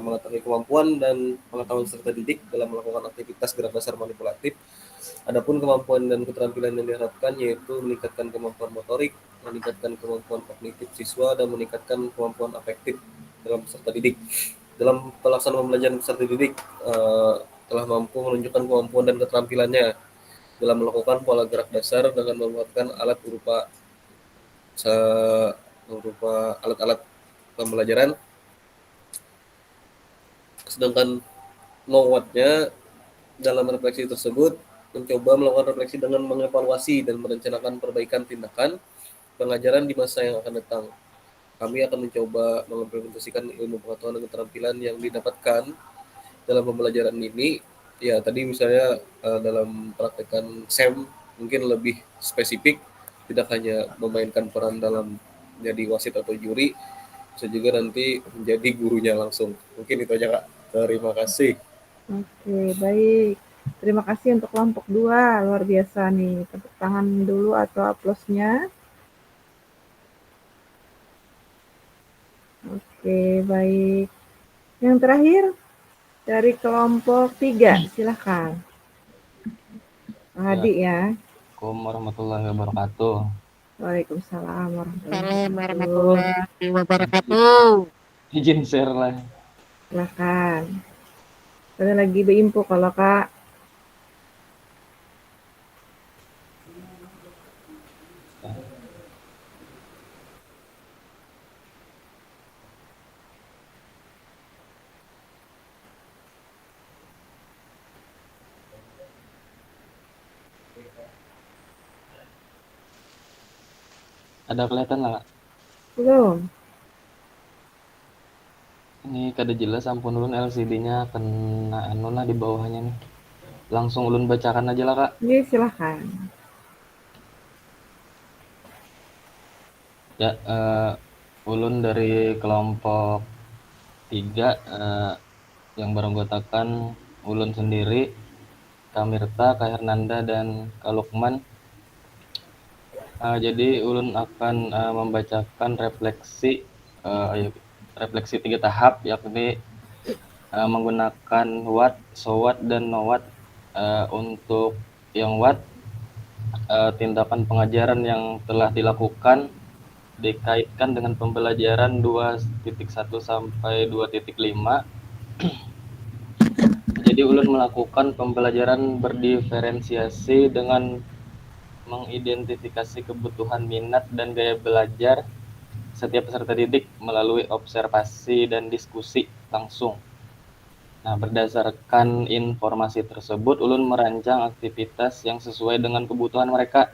mengetahui kemampuan dan pengetahuan peserta didik dalam melakukan aktivitas gerak dasar manipulatif. Adapun kemampuan dan keterampilan yang diharapkan yaitu meningkatkan kemampuan motorik, meningkatkan kemampuan kognitif siswa, dan meningkatkan kemampuan afektif dalam peserta didik. Dalam pelaksanaan pembelajaran peserta didik telah mampu menunjukkan kemampuan dan keterampilannya dalam melakukan pola gerak dasar dengan memanfaatkan alat berupa alat-alat pembelajaran. Sedangkan know-what-nya dalam refleksi tersebut mencoba melakukan refleksi dengan mengevaluasi dan merencanakan perbaikan tindakan pengajaran di masa yang akan datang. Kami akan mencoba mengimplementasikan ilmu pengetahuan dan keterampilan yang didapatkan dalam pembelajaran ini. Ya, tadi misalnya dalam praktekan SEM mungkin lebih spesifik, tidak hanya memainkan peran dalam jadi wasit atau juri, bisa juga nanti menjadi gurunya langsung. Mungkin itu aja Kak. Terima kasih. Oke, baik. Terima kasih untuk kelompok 2, luar biasa nih. Tepuk tangan dulu atau aplausnya. Oke, baik. Yang terakhir dari kelompok 3, silahkan. Hadi ya. Assalamualaikum warahmatullahi wabarakatuh. Waalaikumsalam warahmatullahi wabarakatuh. Izin share lah. Silahkan. Ada lagi info kalau Kak. Ada kelihatan nggak? Belum. Ini kada jelas, ampun ulun LCD-nya kena anu lah di bawahnya nih. Langsung ulun bacakan aja lah Kak. Iya, silahkan. Ya, ulun dari kelompok 3 yang beranggotakan ulun sendiri, Kak Mirta, Kak Hernanda, dan Kak Lukman. Jadi ulun akan membacakan refleksi 3 tahap, yakni menggunakan what, so what, dan no what. Untuk yang what, tindakan pengajaran yang telah dilakukan dikaitkan dengan pembelajaran 2.1 sampai 2.5. Jadi ulun melakukan pembelajaran berdiferensiasi dengan mengidentifikasi kebutuhan, minat, dan gaya belajar setiap peserta didik melalui observasi dan diskusi langsung. Nah, berdasarkan informasi tersebut, ulun merancang aktivitas yang sesuai dengan kebutuhan mereka.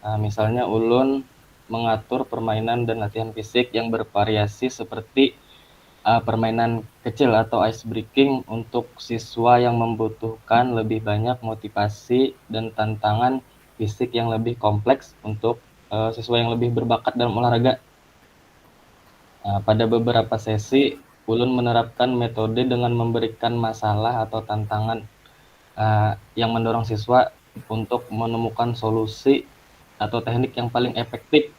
Nah, misalnya ulun mengatur permainan dan latihan fisik yang bervariasi seperti permainan kecil atau ice breaking untuk siswa yang membutuhkan lebih banyak motivasi dan tantangan fisik yang lebih kompleks untuk siswa yang lebih berbakat dalam olahraga. Pada beberapa sesi, ulun menerapkan metode dengan memberikan masalah atau tantangan yang mendorong siswa untuk menemukan solusi atau teknik yang paling efektif.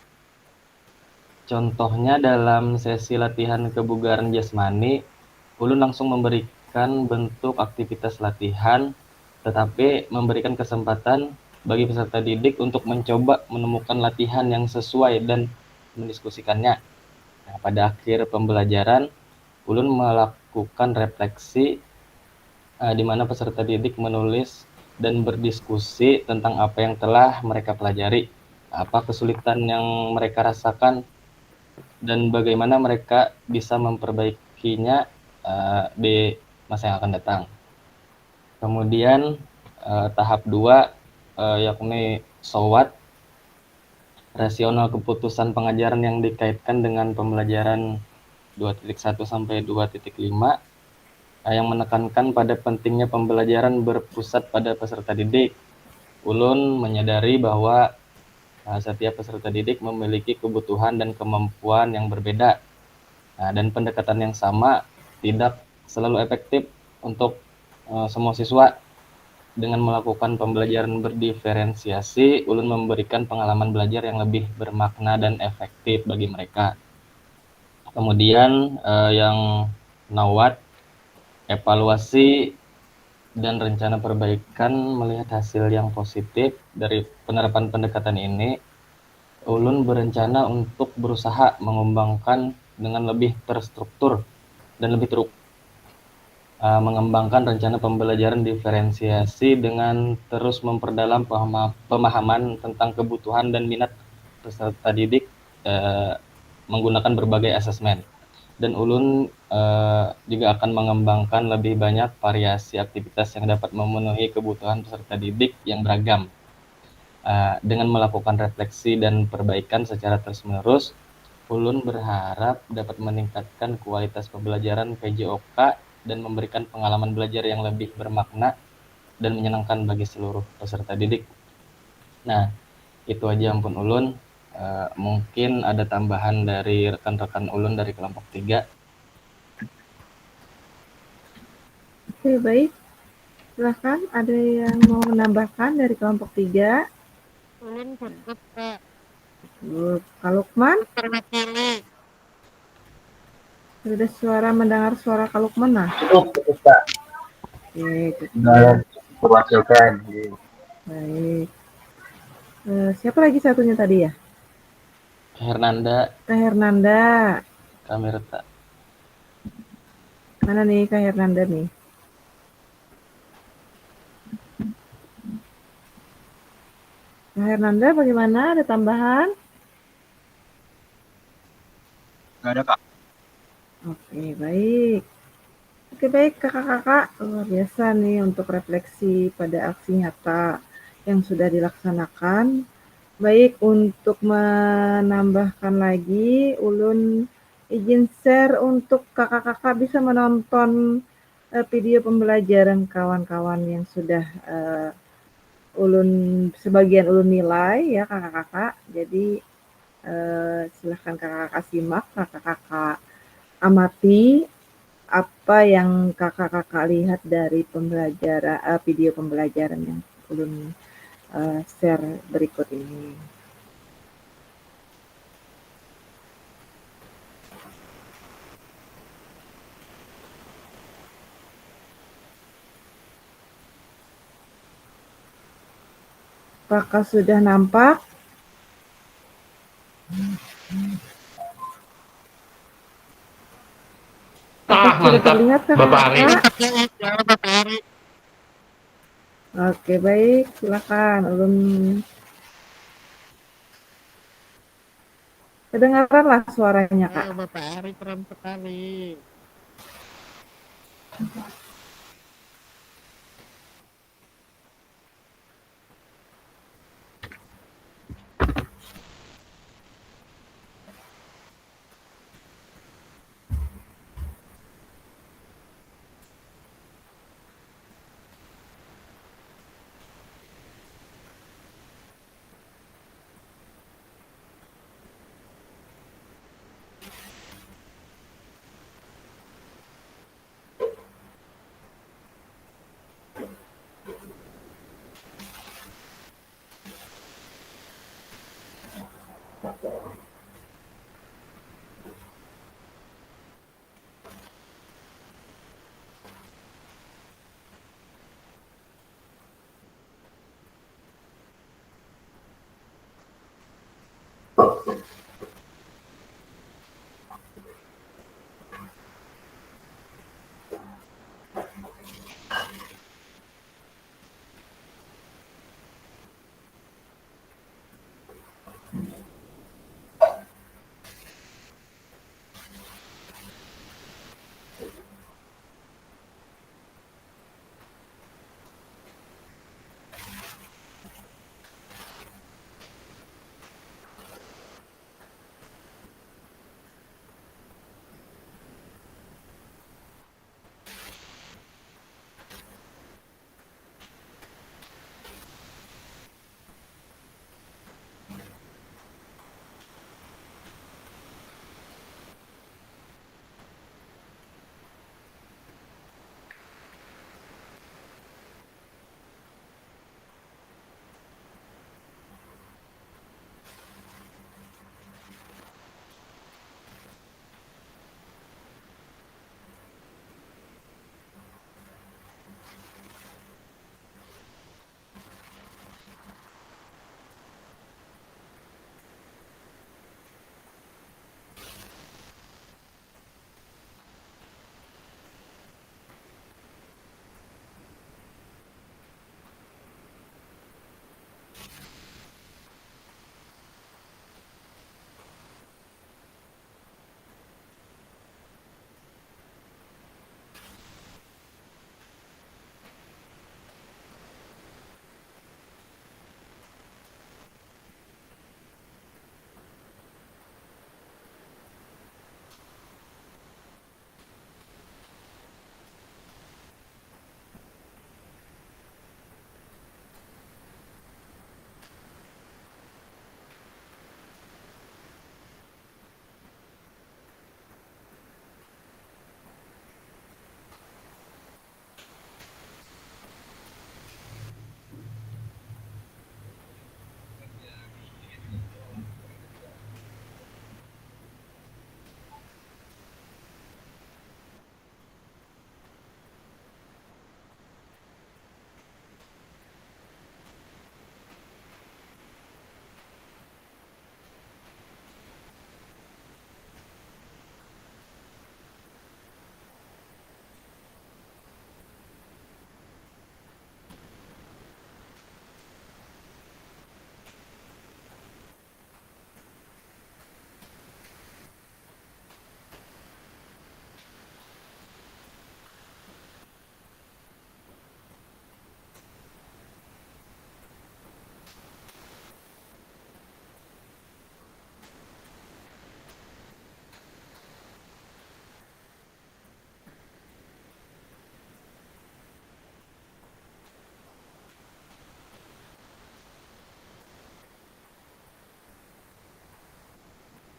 Contohnya dalam sesi latihan kebugaran jasmani, ulun langsung memberikan bentuk aktivitas latihan, tetapi memberikan kesempatan bagi peserta didik untuk mencoba menemukan latihan yang sesuai dan mendiskusikannya. Nah, pada akhir pembelajaran, ulun melakukan refleksi di mana peserta didik menulis dan berdiskusi tentang apa yang telah mereka pelajari, apa kesulitan yang mereka rasakan, dan bagaimana mereka bisa memperbaikinya di masa yang akan datang. Kemudian tahap 2 yakni so what, rasional keputusan pengajaran yang dikaitkan dengan pembelajaran 2.1 sampai 2.5 yang menekankan pada pentingnya pembelajaran berpusat pada peserta didik. Ulun menyadari bahwa setiap peserta didik memiliki kebutuhan dan kemampuan yang berbeda. Nah, dan pendekatan yang sama tidak selalu efektif untuk semua siswa. Dengan melakukan pembelajaran berdiferensiasi, ulun memberikan pengalaman belajar yang lebih bermakna dan efektif bagi mereka. Kemudian yang nawat, evaluasi dan rencana perbaikan. Melihat hasil yang positif dari penerapan pendekatan ini, ulun berencana untuk berusaha mengembangkan dengan lebih terstruktur dan lebih mengembangkan rencana pembelajaran diferensiasi dengan terus memperdalam pemahaman tentang kebutuhan dan minat peserta didik menggunakan berbagai asesmen. Dan ulun juga akan mengembangkan lebih banyak variasi aktivitas yang dapat memenuhi kebutuhan peserta didik yang beragam. Dengan melakukan refleksi dan perbaikan secara terus-menerus, ulun berharap dapat meningkatkan kualitas pembelajaran PJOK dan memberikan pengalaman belajar yang lebih bermakna dan menyenangkan bagi seluruh peserta didik. Nah, itu aja ampun ulun. Mungkin ada tambahan dari rekan-rekan ulun dari kelompok 3. Oke, baik. Silahkan, ada yang mau menambahkan dari kelompok 3? Ulun cukup, Kak. Kak Lukman? Terwakili. Sudah mendengar suara Kak Lukman, nah? Cukup Kak. Oke, cukup. Sudah terwakilkan. Baik. Siapa lagi satunya tadi ya? Hernanda. Kak Hernanda. Kamerta. Mana nih Kak Hernanda nih? Kak Hernanda bagaimana? Ada tambahan? Nggak ada Kak. Oke, baik. Oke, baik kakak-kakak. Luar biasa nih untuk refleksi pada aksi nyata yang sudah dilaksanakan. Baik, untuk menambahkan lagi, ulun izin share untuk kakak-kakak bisa menonton video pembelajaran kawan-kawan yang sudah sebagian ulun nilai ya kakak-kakak. Jadi silahkan kakak-kakak simak, kakak-kakak amati apa yang kakak-kakak lihat dari video pembelajaran yang ulun share berikut ini. Apakah sudah nampak? Mantap, terlihat, Bapak Ari. Oke, baik, silakan ulun. Kedengaranlah suaranya, Kak. Bapak Ari keren sekali.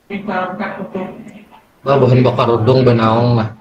Wah, bahan bakar udung benaong mah.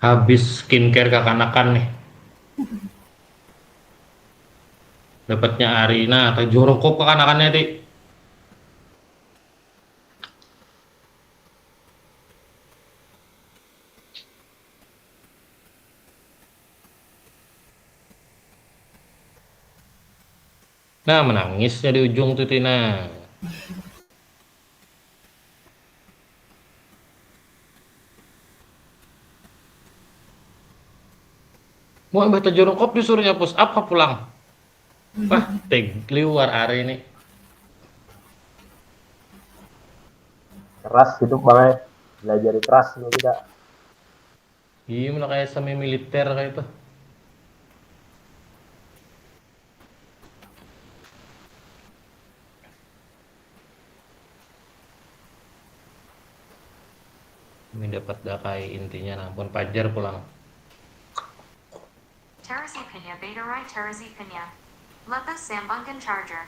Habis skincare kekanakan nih. Dapatnya Arina atau jorokop kekanakannya ti. Nah, menangisnya di ujung tuh Tina. Mau baca jorokop disuruhnya push up ke pulang. Wah, keluar hari ini. Keras hidup bang, belajar keras lo tidak. Iya, mana kayak semi militer kayak itu. Ini dapat dakai intinya, ampun pajar pulang. Terazepina beta right terazepina. Lepas sambungkan charger.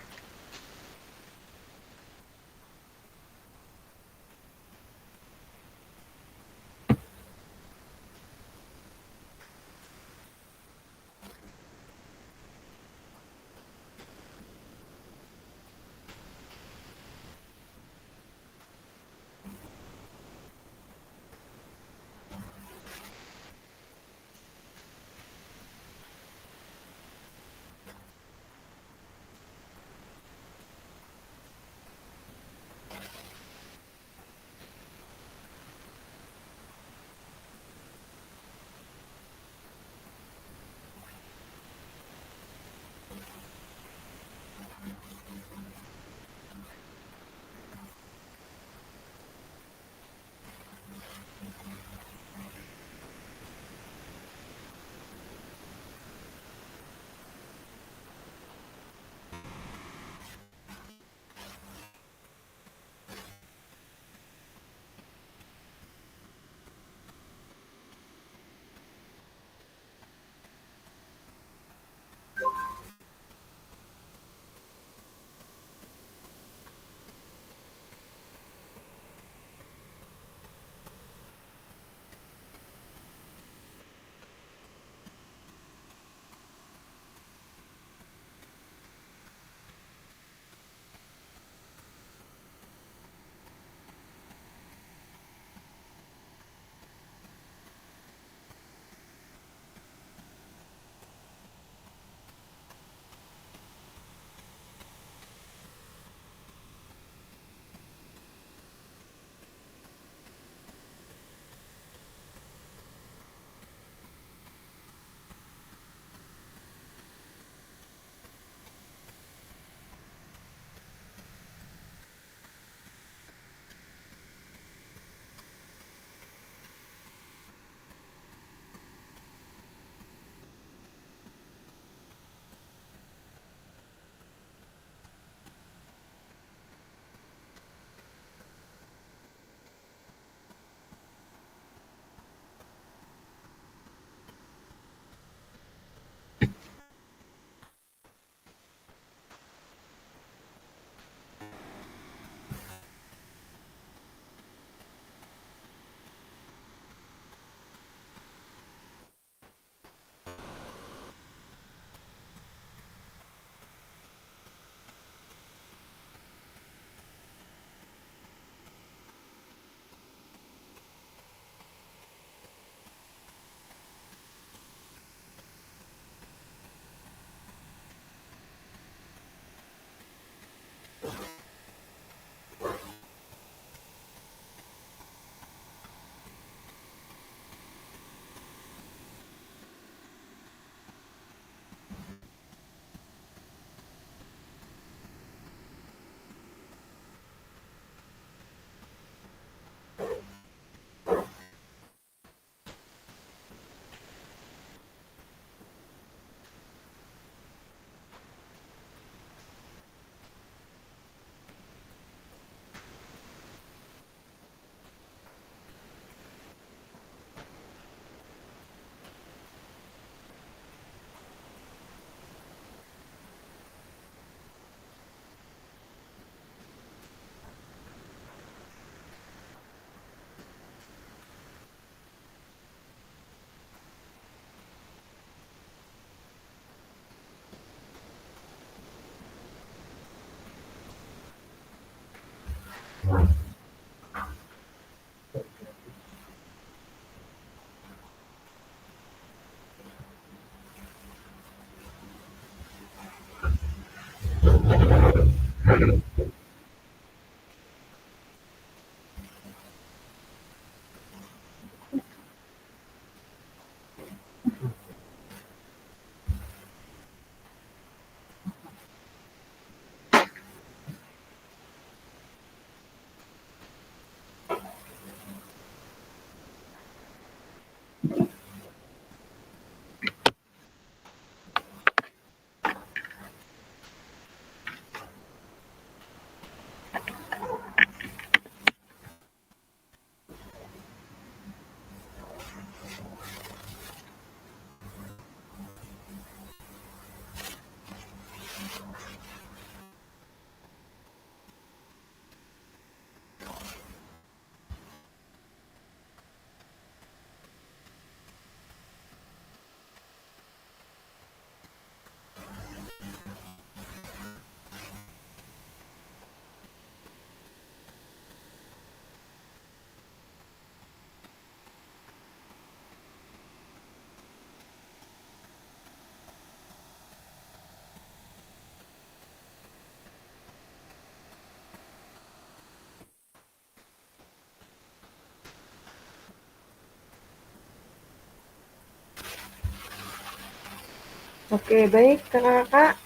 Oke, baik kakak-kakak.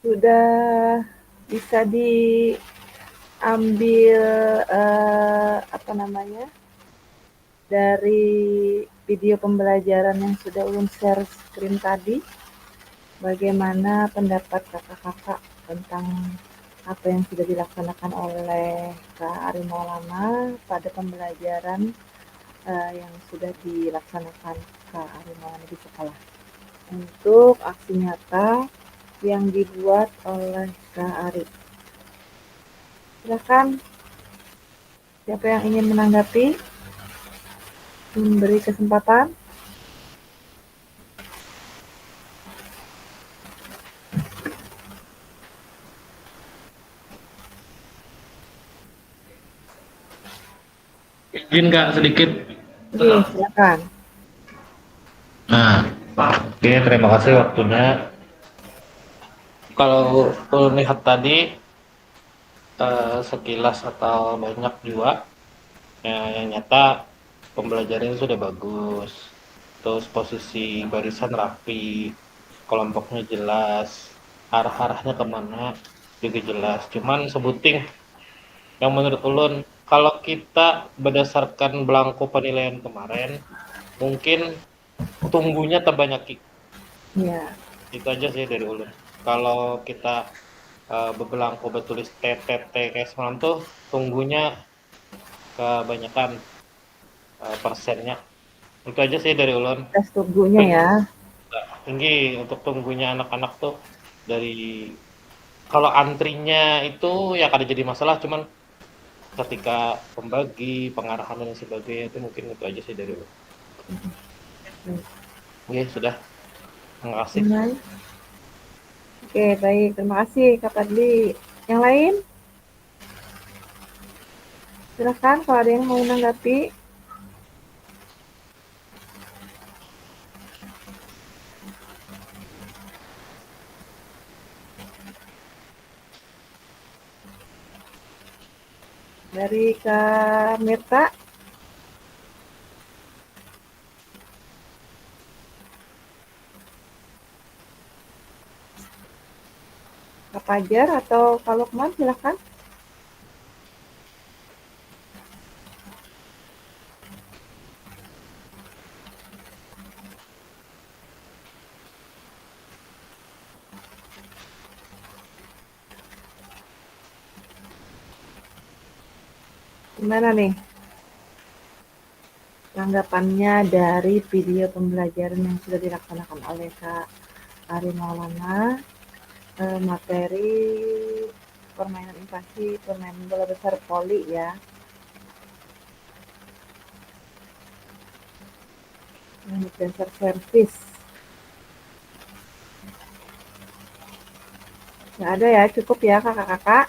Sudah bisa diambil apa namanya dari video pembelajaran yang sudah ulun share screen tadi. Bagaimana pendapat kakak-kakak tentang apa yang sudah dilaksanakan oleh Kak Ari Maulana pada pembelajaran yang sudah dilaksanakan Kak Ari Maulana di sekolah untuk aksi nyata yang dibuat oleh Kak Ari. Silakan, siapa yang ingin menanggapi? Memberi kesempatan. Izin Kak sedikit. Oke, silakan. Nah, oke, terima kasih waktunya. Kalau lihat tadi sekilas atau banyak juga, ya, yang nyata pembelajarannya sudah bagus. Terus posisi barisan rapi, kelompoknya jelas, arah-arahnya kemana juga jelas. Cuman sebuting yang menurut ulun, kalau kita berdasarkan belangko penilaian kemarin, mungkin tunggunya terbanyaki. Ya. Itu aja sih dari ulun. Kalau kita belangko bertulis TTT kayak semalam tuh, tunggunya kebanyakan persennya. Itu aja sih dari ulun. Tes tunggunya ya. Tinggi untuk tunggunya anak-anak tuh dari kalau antrinya itu ya kada jadi masalah, cuman ketika pembagi, pengarahan dan sebagainya itu mungkin itu aja sih dari ulun. Oke, sudah. Terima kasih. Oke, baik. Terima kasih Kak Padli. Yang lain? Silahkan kalau ada yang mau menanggapi. Dari Kak Mirta. Kak Fajar atau Kak Lukman, silahkan. Gimana nih tanggapannya dari video pembelajaran yang sudah dilaksanakan oleh Kak Ari Maulana, materi permainan invasi, permainan bola besar voli ya. Dasar servis. Nggak ada ya, cukup ya kakak-kakak.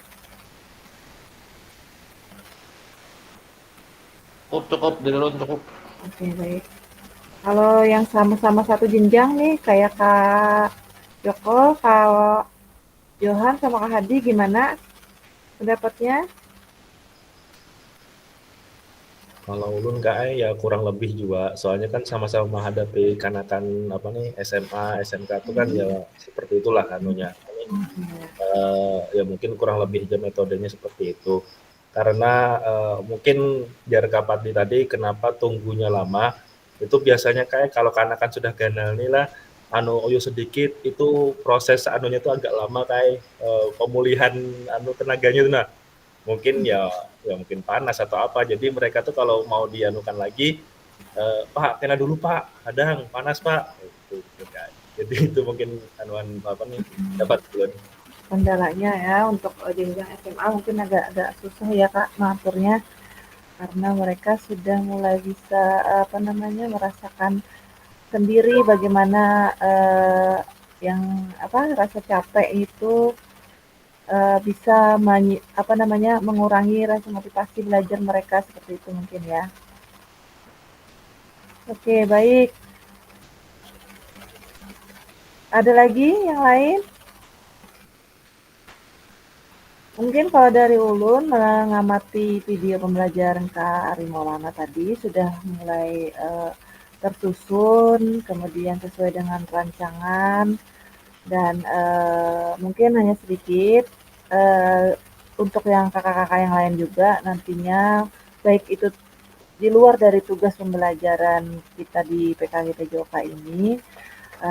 Cukup dari Ulun cukup. Oke, baik. Kalau yang sama-sama satu jenjang nih, kayak Kak Joko, Kak Johan sama Kak Hadi gimana pendapatnya? Kalau ulun KAI ya kurang lebih juga, soalnya kan sama-sama menghadapi kanakan apa nih SMA, SMK itu kan ya seperti itulah anunya. Ya mungkin kurang lebih aja metodenya seperti itu. Karena mungkin biar Kapati tadi kenapa tunggunya lama, itu biasanya kayak kalau kanakan sudah ganal nih lah, oyo sedikit itu proses anunya itu agak lama kayak pemulihan tenaganya itu nah. Mungkin ya mungkin panas atau apa. Jadi mereka tuh kalau mau dianukan lagi, Pak, kena dulu Pak, kadang panas Pak. Gitu, kan. Jadi itu mungkin anuan apa nih dapat belum. Kendalanya ya untuk jenjang SMA mungkin agak susah ya Kak mengaturnya karena mereka sudah mulai bisa merasakan sendiri bagaimana yang rasa capek itu bisa mengurangi rasa motivasi belajar mereka seperti itu mungkin ya. Oke, baik. Ada lagi yang lain? Mungkin kalau dari Ulun mengamati video pembelajaran Kak Ari Maulana tadi sudah mulai tersusun, kemudian sesuai dengan rancangan dan mungkin hanya sedikit untuk yang kakak-kakak yang lain juga nantinya baik itu di luar dari tugas pembelajaran kita di PKG PJOK ini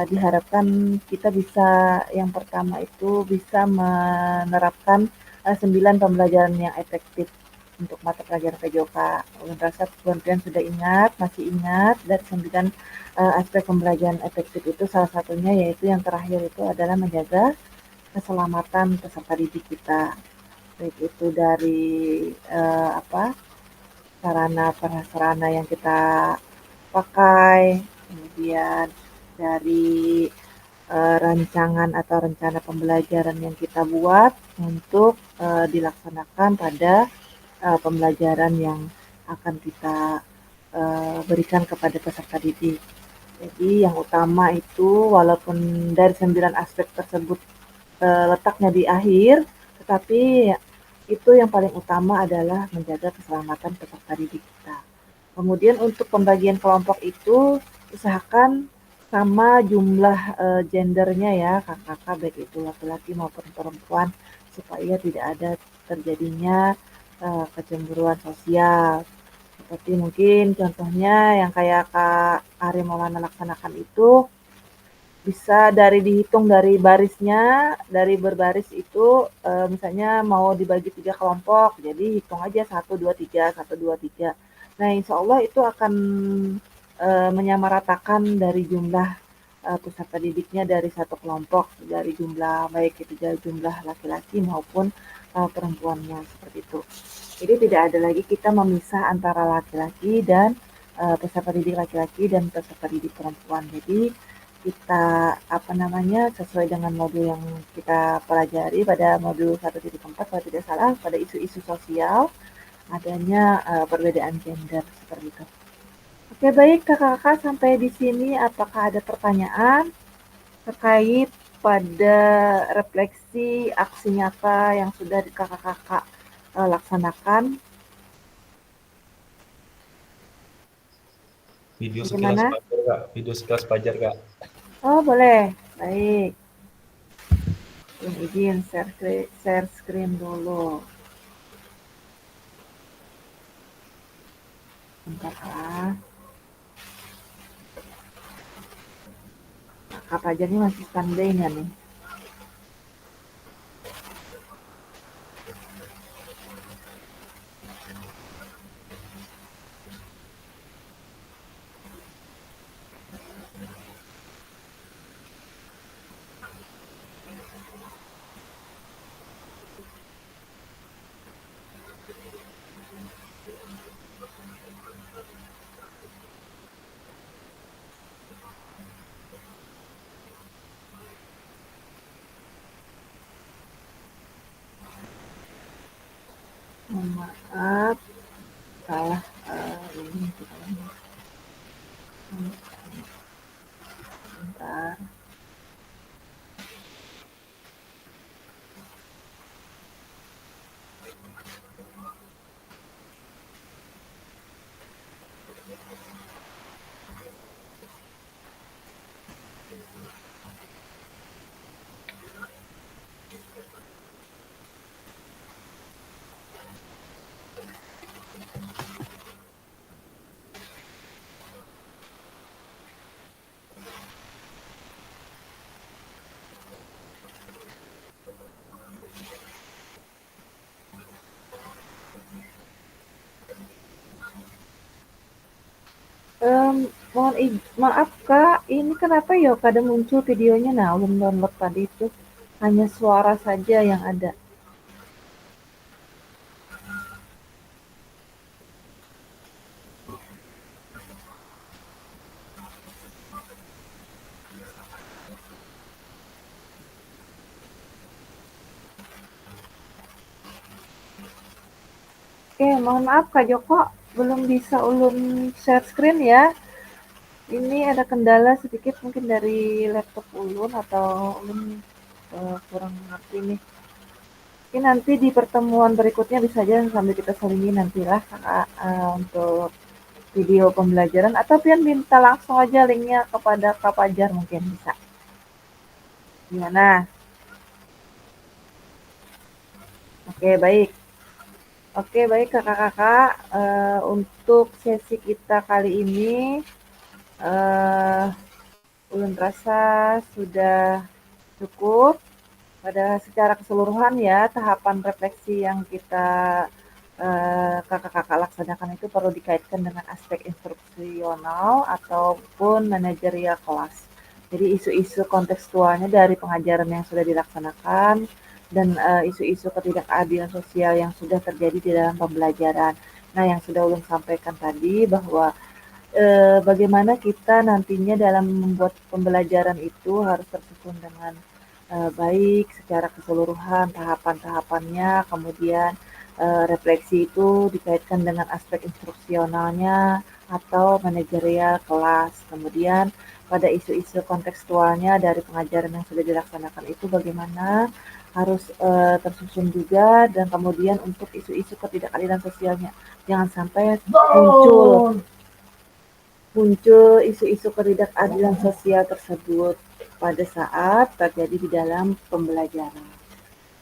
diharapkan kita bisa yang pertama itu bisa menerapkan 9 pembelajaran yang efektif untuk mata pelajaran PJOK. Ulun rasa kementerian sudah masih ingat dari 9 aspek pembelajaran efektif itu salah satunya yaitu yang terakhir itu adalah menjaga keselamatan peserta didik kita. Baik itu dari sarana-prasarana yang kita pakai, kemudian dari rancangan atau rencana pembelajaran yang kita buat untuk dilaksanakan pada pembelajaran yang akan kita berikan kepada peserta didik. Jadi yang utama itu walaupun dari 9 aspek tersebut letaknya di akhir, tetapi itu yang paling utama adalah menjaga keselamatan peserta didik kita. Kemudian untuk pembagian kelompok itu usahakan sama jumlah gendernya ya kakak-kakak baik itu laki-laki maupun perempuan supaya tidak ada terjadinya kecemburuan sosial. Seperti mungkin contohnya yang kayak Kak Ari Maulana laksanakan itu bisa dihitung dari barisnya, dari berbaris itu misalnya mau dibagi 3 kelompok, jadi hitung aja 1, 2, 3, 1, 2, 3. Nah insya Allah itu akan menyamaratakan dari jumlah peserta didiknya dari satu kelompok, dari jumlah baik itu dari jumlah laki-laki maupun perempuannya seperti itu. Jadi tidak ada lagi kita memisah antara laki-laki dan peserta didik laki-laki dan peserta didik perempuan. Jadi kita sesuai dengan modul yang kita pelajari pada modul 1.4 kalau tidak salah pada isu-isu sosial adanya perbedaan gender seperti itu. Oke baik kakak-kakak sampai di sini apakah ada pertanyaan terkait pada refleksi aksi nyata yang sudah kakak-kakak laksanakan? Video sekilas pajar Kak, video sekilas pajar Kak. Oh boleh, baik. Izin share screen dulu. Bentar lah. Kak Fajar ini masih standby nggak nih? Maaf, salah Maaf Kak, ini kenapa ya kadang muncul videonya? Nah, belum download tadi itu hanya suara saja yang ada. Oke, mohon maaf Kak Joko, belum bisa ulun share screen ya. Ini ada kendala sedikit mungkin dari laptop ulun atau ulun kurang ngerti nih. Mungkin nanti di pertemuan berikutnya bisa aja sambil kita selingin nantilah Kakak untuk video pembelajaran atau pian minta langsung aja linknya kepada Kak Fajar mungkin bisa. Gimana? Oke, baik. Oke, baik kakak-kakak. Untuk sesi kita kali ini, ulun rasa sudah cukup. Pada secara keseluruhan ya, tahapan refleksi yang kita kakak-kakak laksanakan itu perlu dikaitkan dengan aspek instruksional ataupun manajerial kelas. Jadi isu-isu kontekstualnya dari pengajaran yang sudah dilaksanakan dan isu-isu ketidakadilan sosial yang sudah terjadi di dalam pembelajaran. Nah, yang sudah ulun sampaikan tadi bahwa bagaimana kita nantinya dalam membuat pembelajaran itu harus tersusun dengan baik secara keseluruhan tahapan-tahapannya, kemudian refleksi itu dikaitkan dengan aspek instruksionalnya atau manajerial kelas. Kemudian pada isu-isu kontekstualnya dari pengajaran yang sudah dilaksanakan itu bagaimana harus tersusun juga, dan kemudian untuk isu-isu ketidakadilan sosialnya jangan sampai muncul isu-isu ketidakadilan sosial tersebut pada saat terjadi di dalam pembelajaran.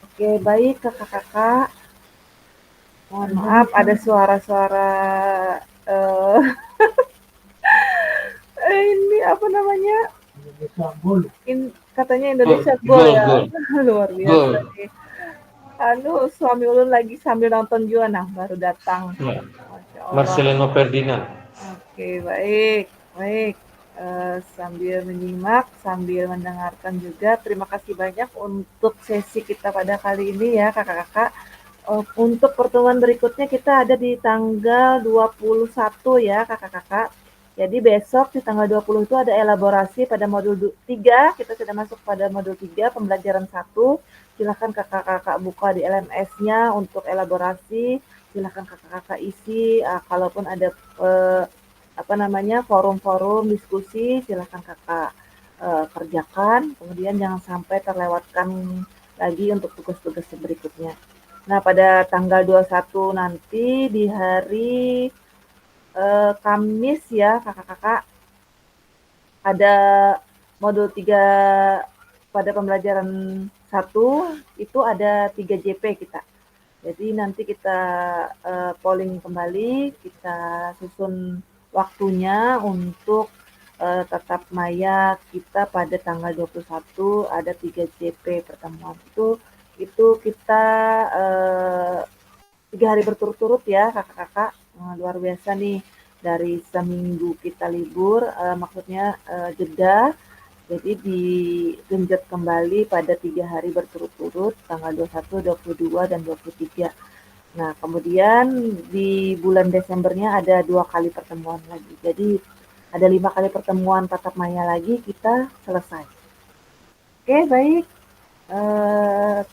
Oke, baik kakak-kakak. Mohon maaf ada suara-suara ini apa namanya? Katanya Indonesia Goal ya. Luar biasa nih. Suami ulun lagi sambil nonton juga nah baru datang. Masya Allah. Marcelino Ferdinand. Oke, baik. Sambil menyimak, sambil mendengarkan juga. Terima kasih banyak untuk sesi kita pada kali ini ya kakak-kakak. Untuk pertemuan berikutnya kita ada di tanggal 21 ya kakak-kakak. Jadi besok di tanggal 20 itu ada elaborasi pada modul 3. Kita sudah masuk pada modul 3 pembelajaran 1. Silakan kakak-kakak buka di LMS-nya untuk elaborasi. Silakan kakak-kakak isi. Kalaupun ada forum-forum diskusi, silakan kakak kerjakan. Kemudian jangan sampai terlewatkan lagi untuk tugas-tugas berikutnya. Nah, pada tanggal 21 nanti di hari Kamis ya kakak-kakak ada modul 3 pada pembelajaran 1 itu ada 3 JP kita. Jadi nanti kita polling kembali, kita susun waktunya untuk tatap maya kita pada tanggal 21 ada 3 JP pertemuan itu kita 3 hari berturut-turut ya kakak-kakak. Luar biasa nih, dari seminggu kita libur, maksudnya jeda, jadi digenjot kembali pada 3 hari berturut-turut tanggal 21, 22, dan 23. Nah kemudian di bulan Desembernya ada 2 kali pertemuan lagi, jadi ada 5 kali pertemuan tatap maya lagi kita selesai. Oke, baik.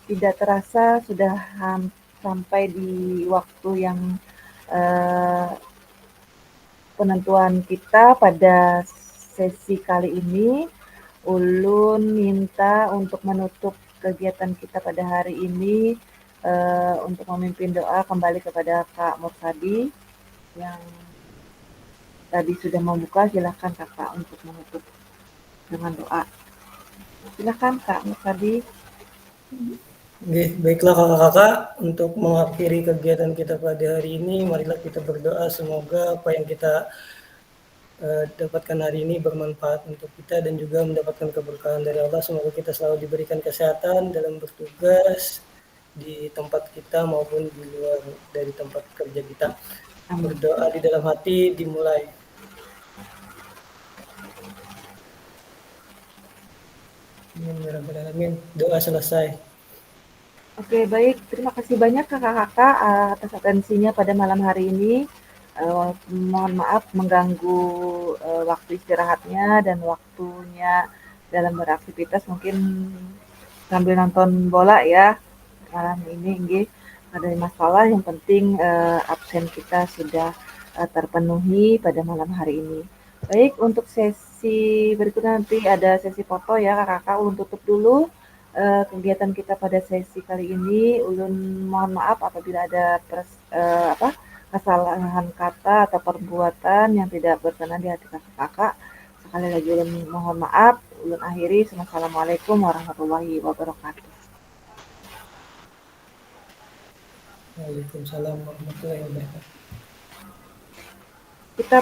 Tidak terasa sudah sampai di waktu yang penentuan kita pada sesi kali ini. Ulun minta untuk menutup kegiatan kita pada hari ini untuk memimpin doa kembali kepada Kak Mursadi yang tadi sudah membuka. Silakan kakak untuk menutup dengan doa. Silakan Kak Mursadi. Oke, baiklah kakak-kakak, untuk mengakhiri kegiatan kita pada hari ini, marilah kita berdoa semoga apa yang kita dapatkan hari ini bermanfaat untuk kita dan juga mendapatkan keberkahan dari Allah. Semoga kita selalu diberikan kesehatan dalam bertugas di tempat kita maupun di luar dari tempat kerja kita. Berdoa di dalam hati dimulai. Amin ya rabbal alamin. Doa selesai. Oke, baik. Terima kasih banyak kakak-kakak atas atensinya pada malam hari ini. Mohon maaf mengganggu waktu istirahatnya dan waktunya dalam beraktivitas, mungkin sambil nonton bola ya malam ini. Nggih, ada masalah, yang penting absen kita sudah terpenuhi pada malam hari ini. Baik, untuk sesi berikutnya nanti ada sesi foto ya kakak-kakak. Ulun tutup dulu kegiatan kita pada sesi kali ini. Ulun mohon maaf apabila ada kesalahan kata atau perbuatan yang tidak berkenan di hati kakak-kakak. Sekali lagi ulun mohon maaf. Ulun akhiri. Assalamualaikum warahmatullahi wabarakatuh. Waalaikumsalam warahmatullahi wabarakatuh. Kita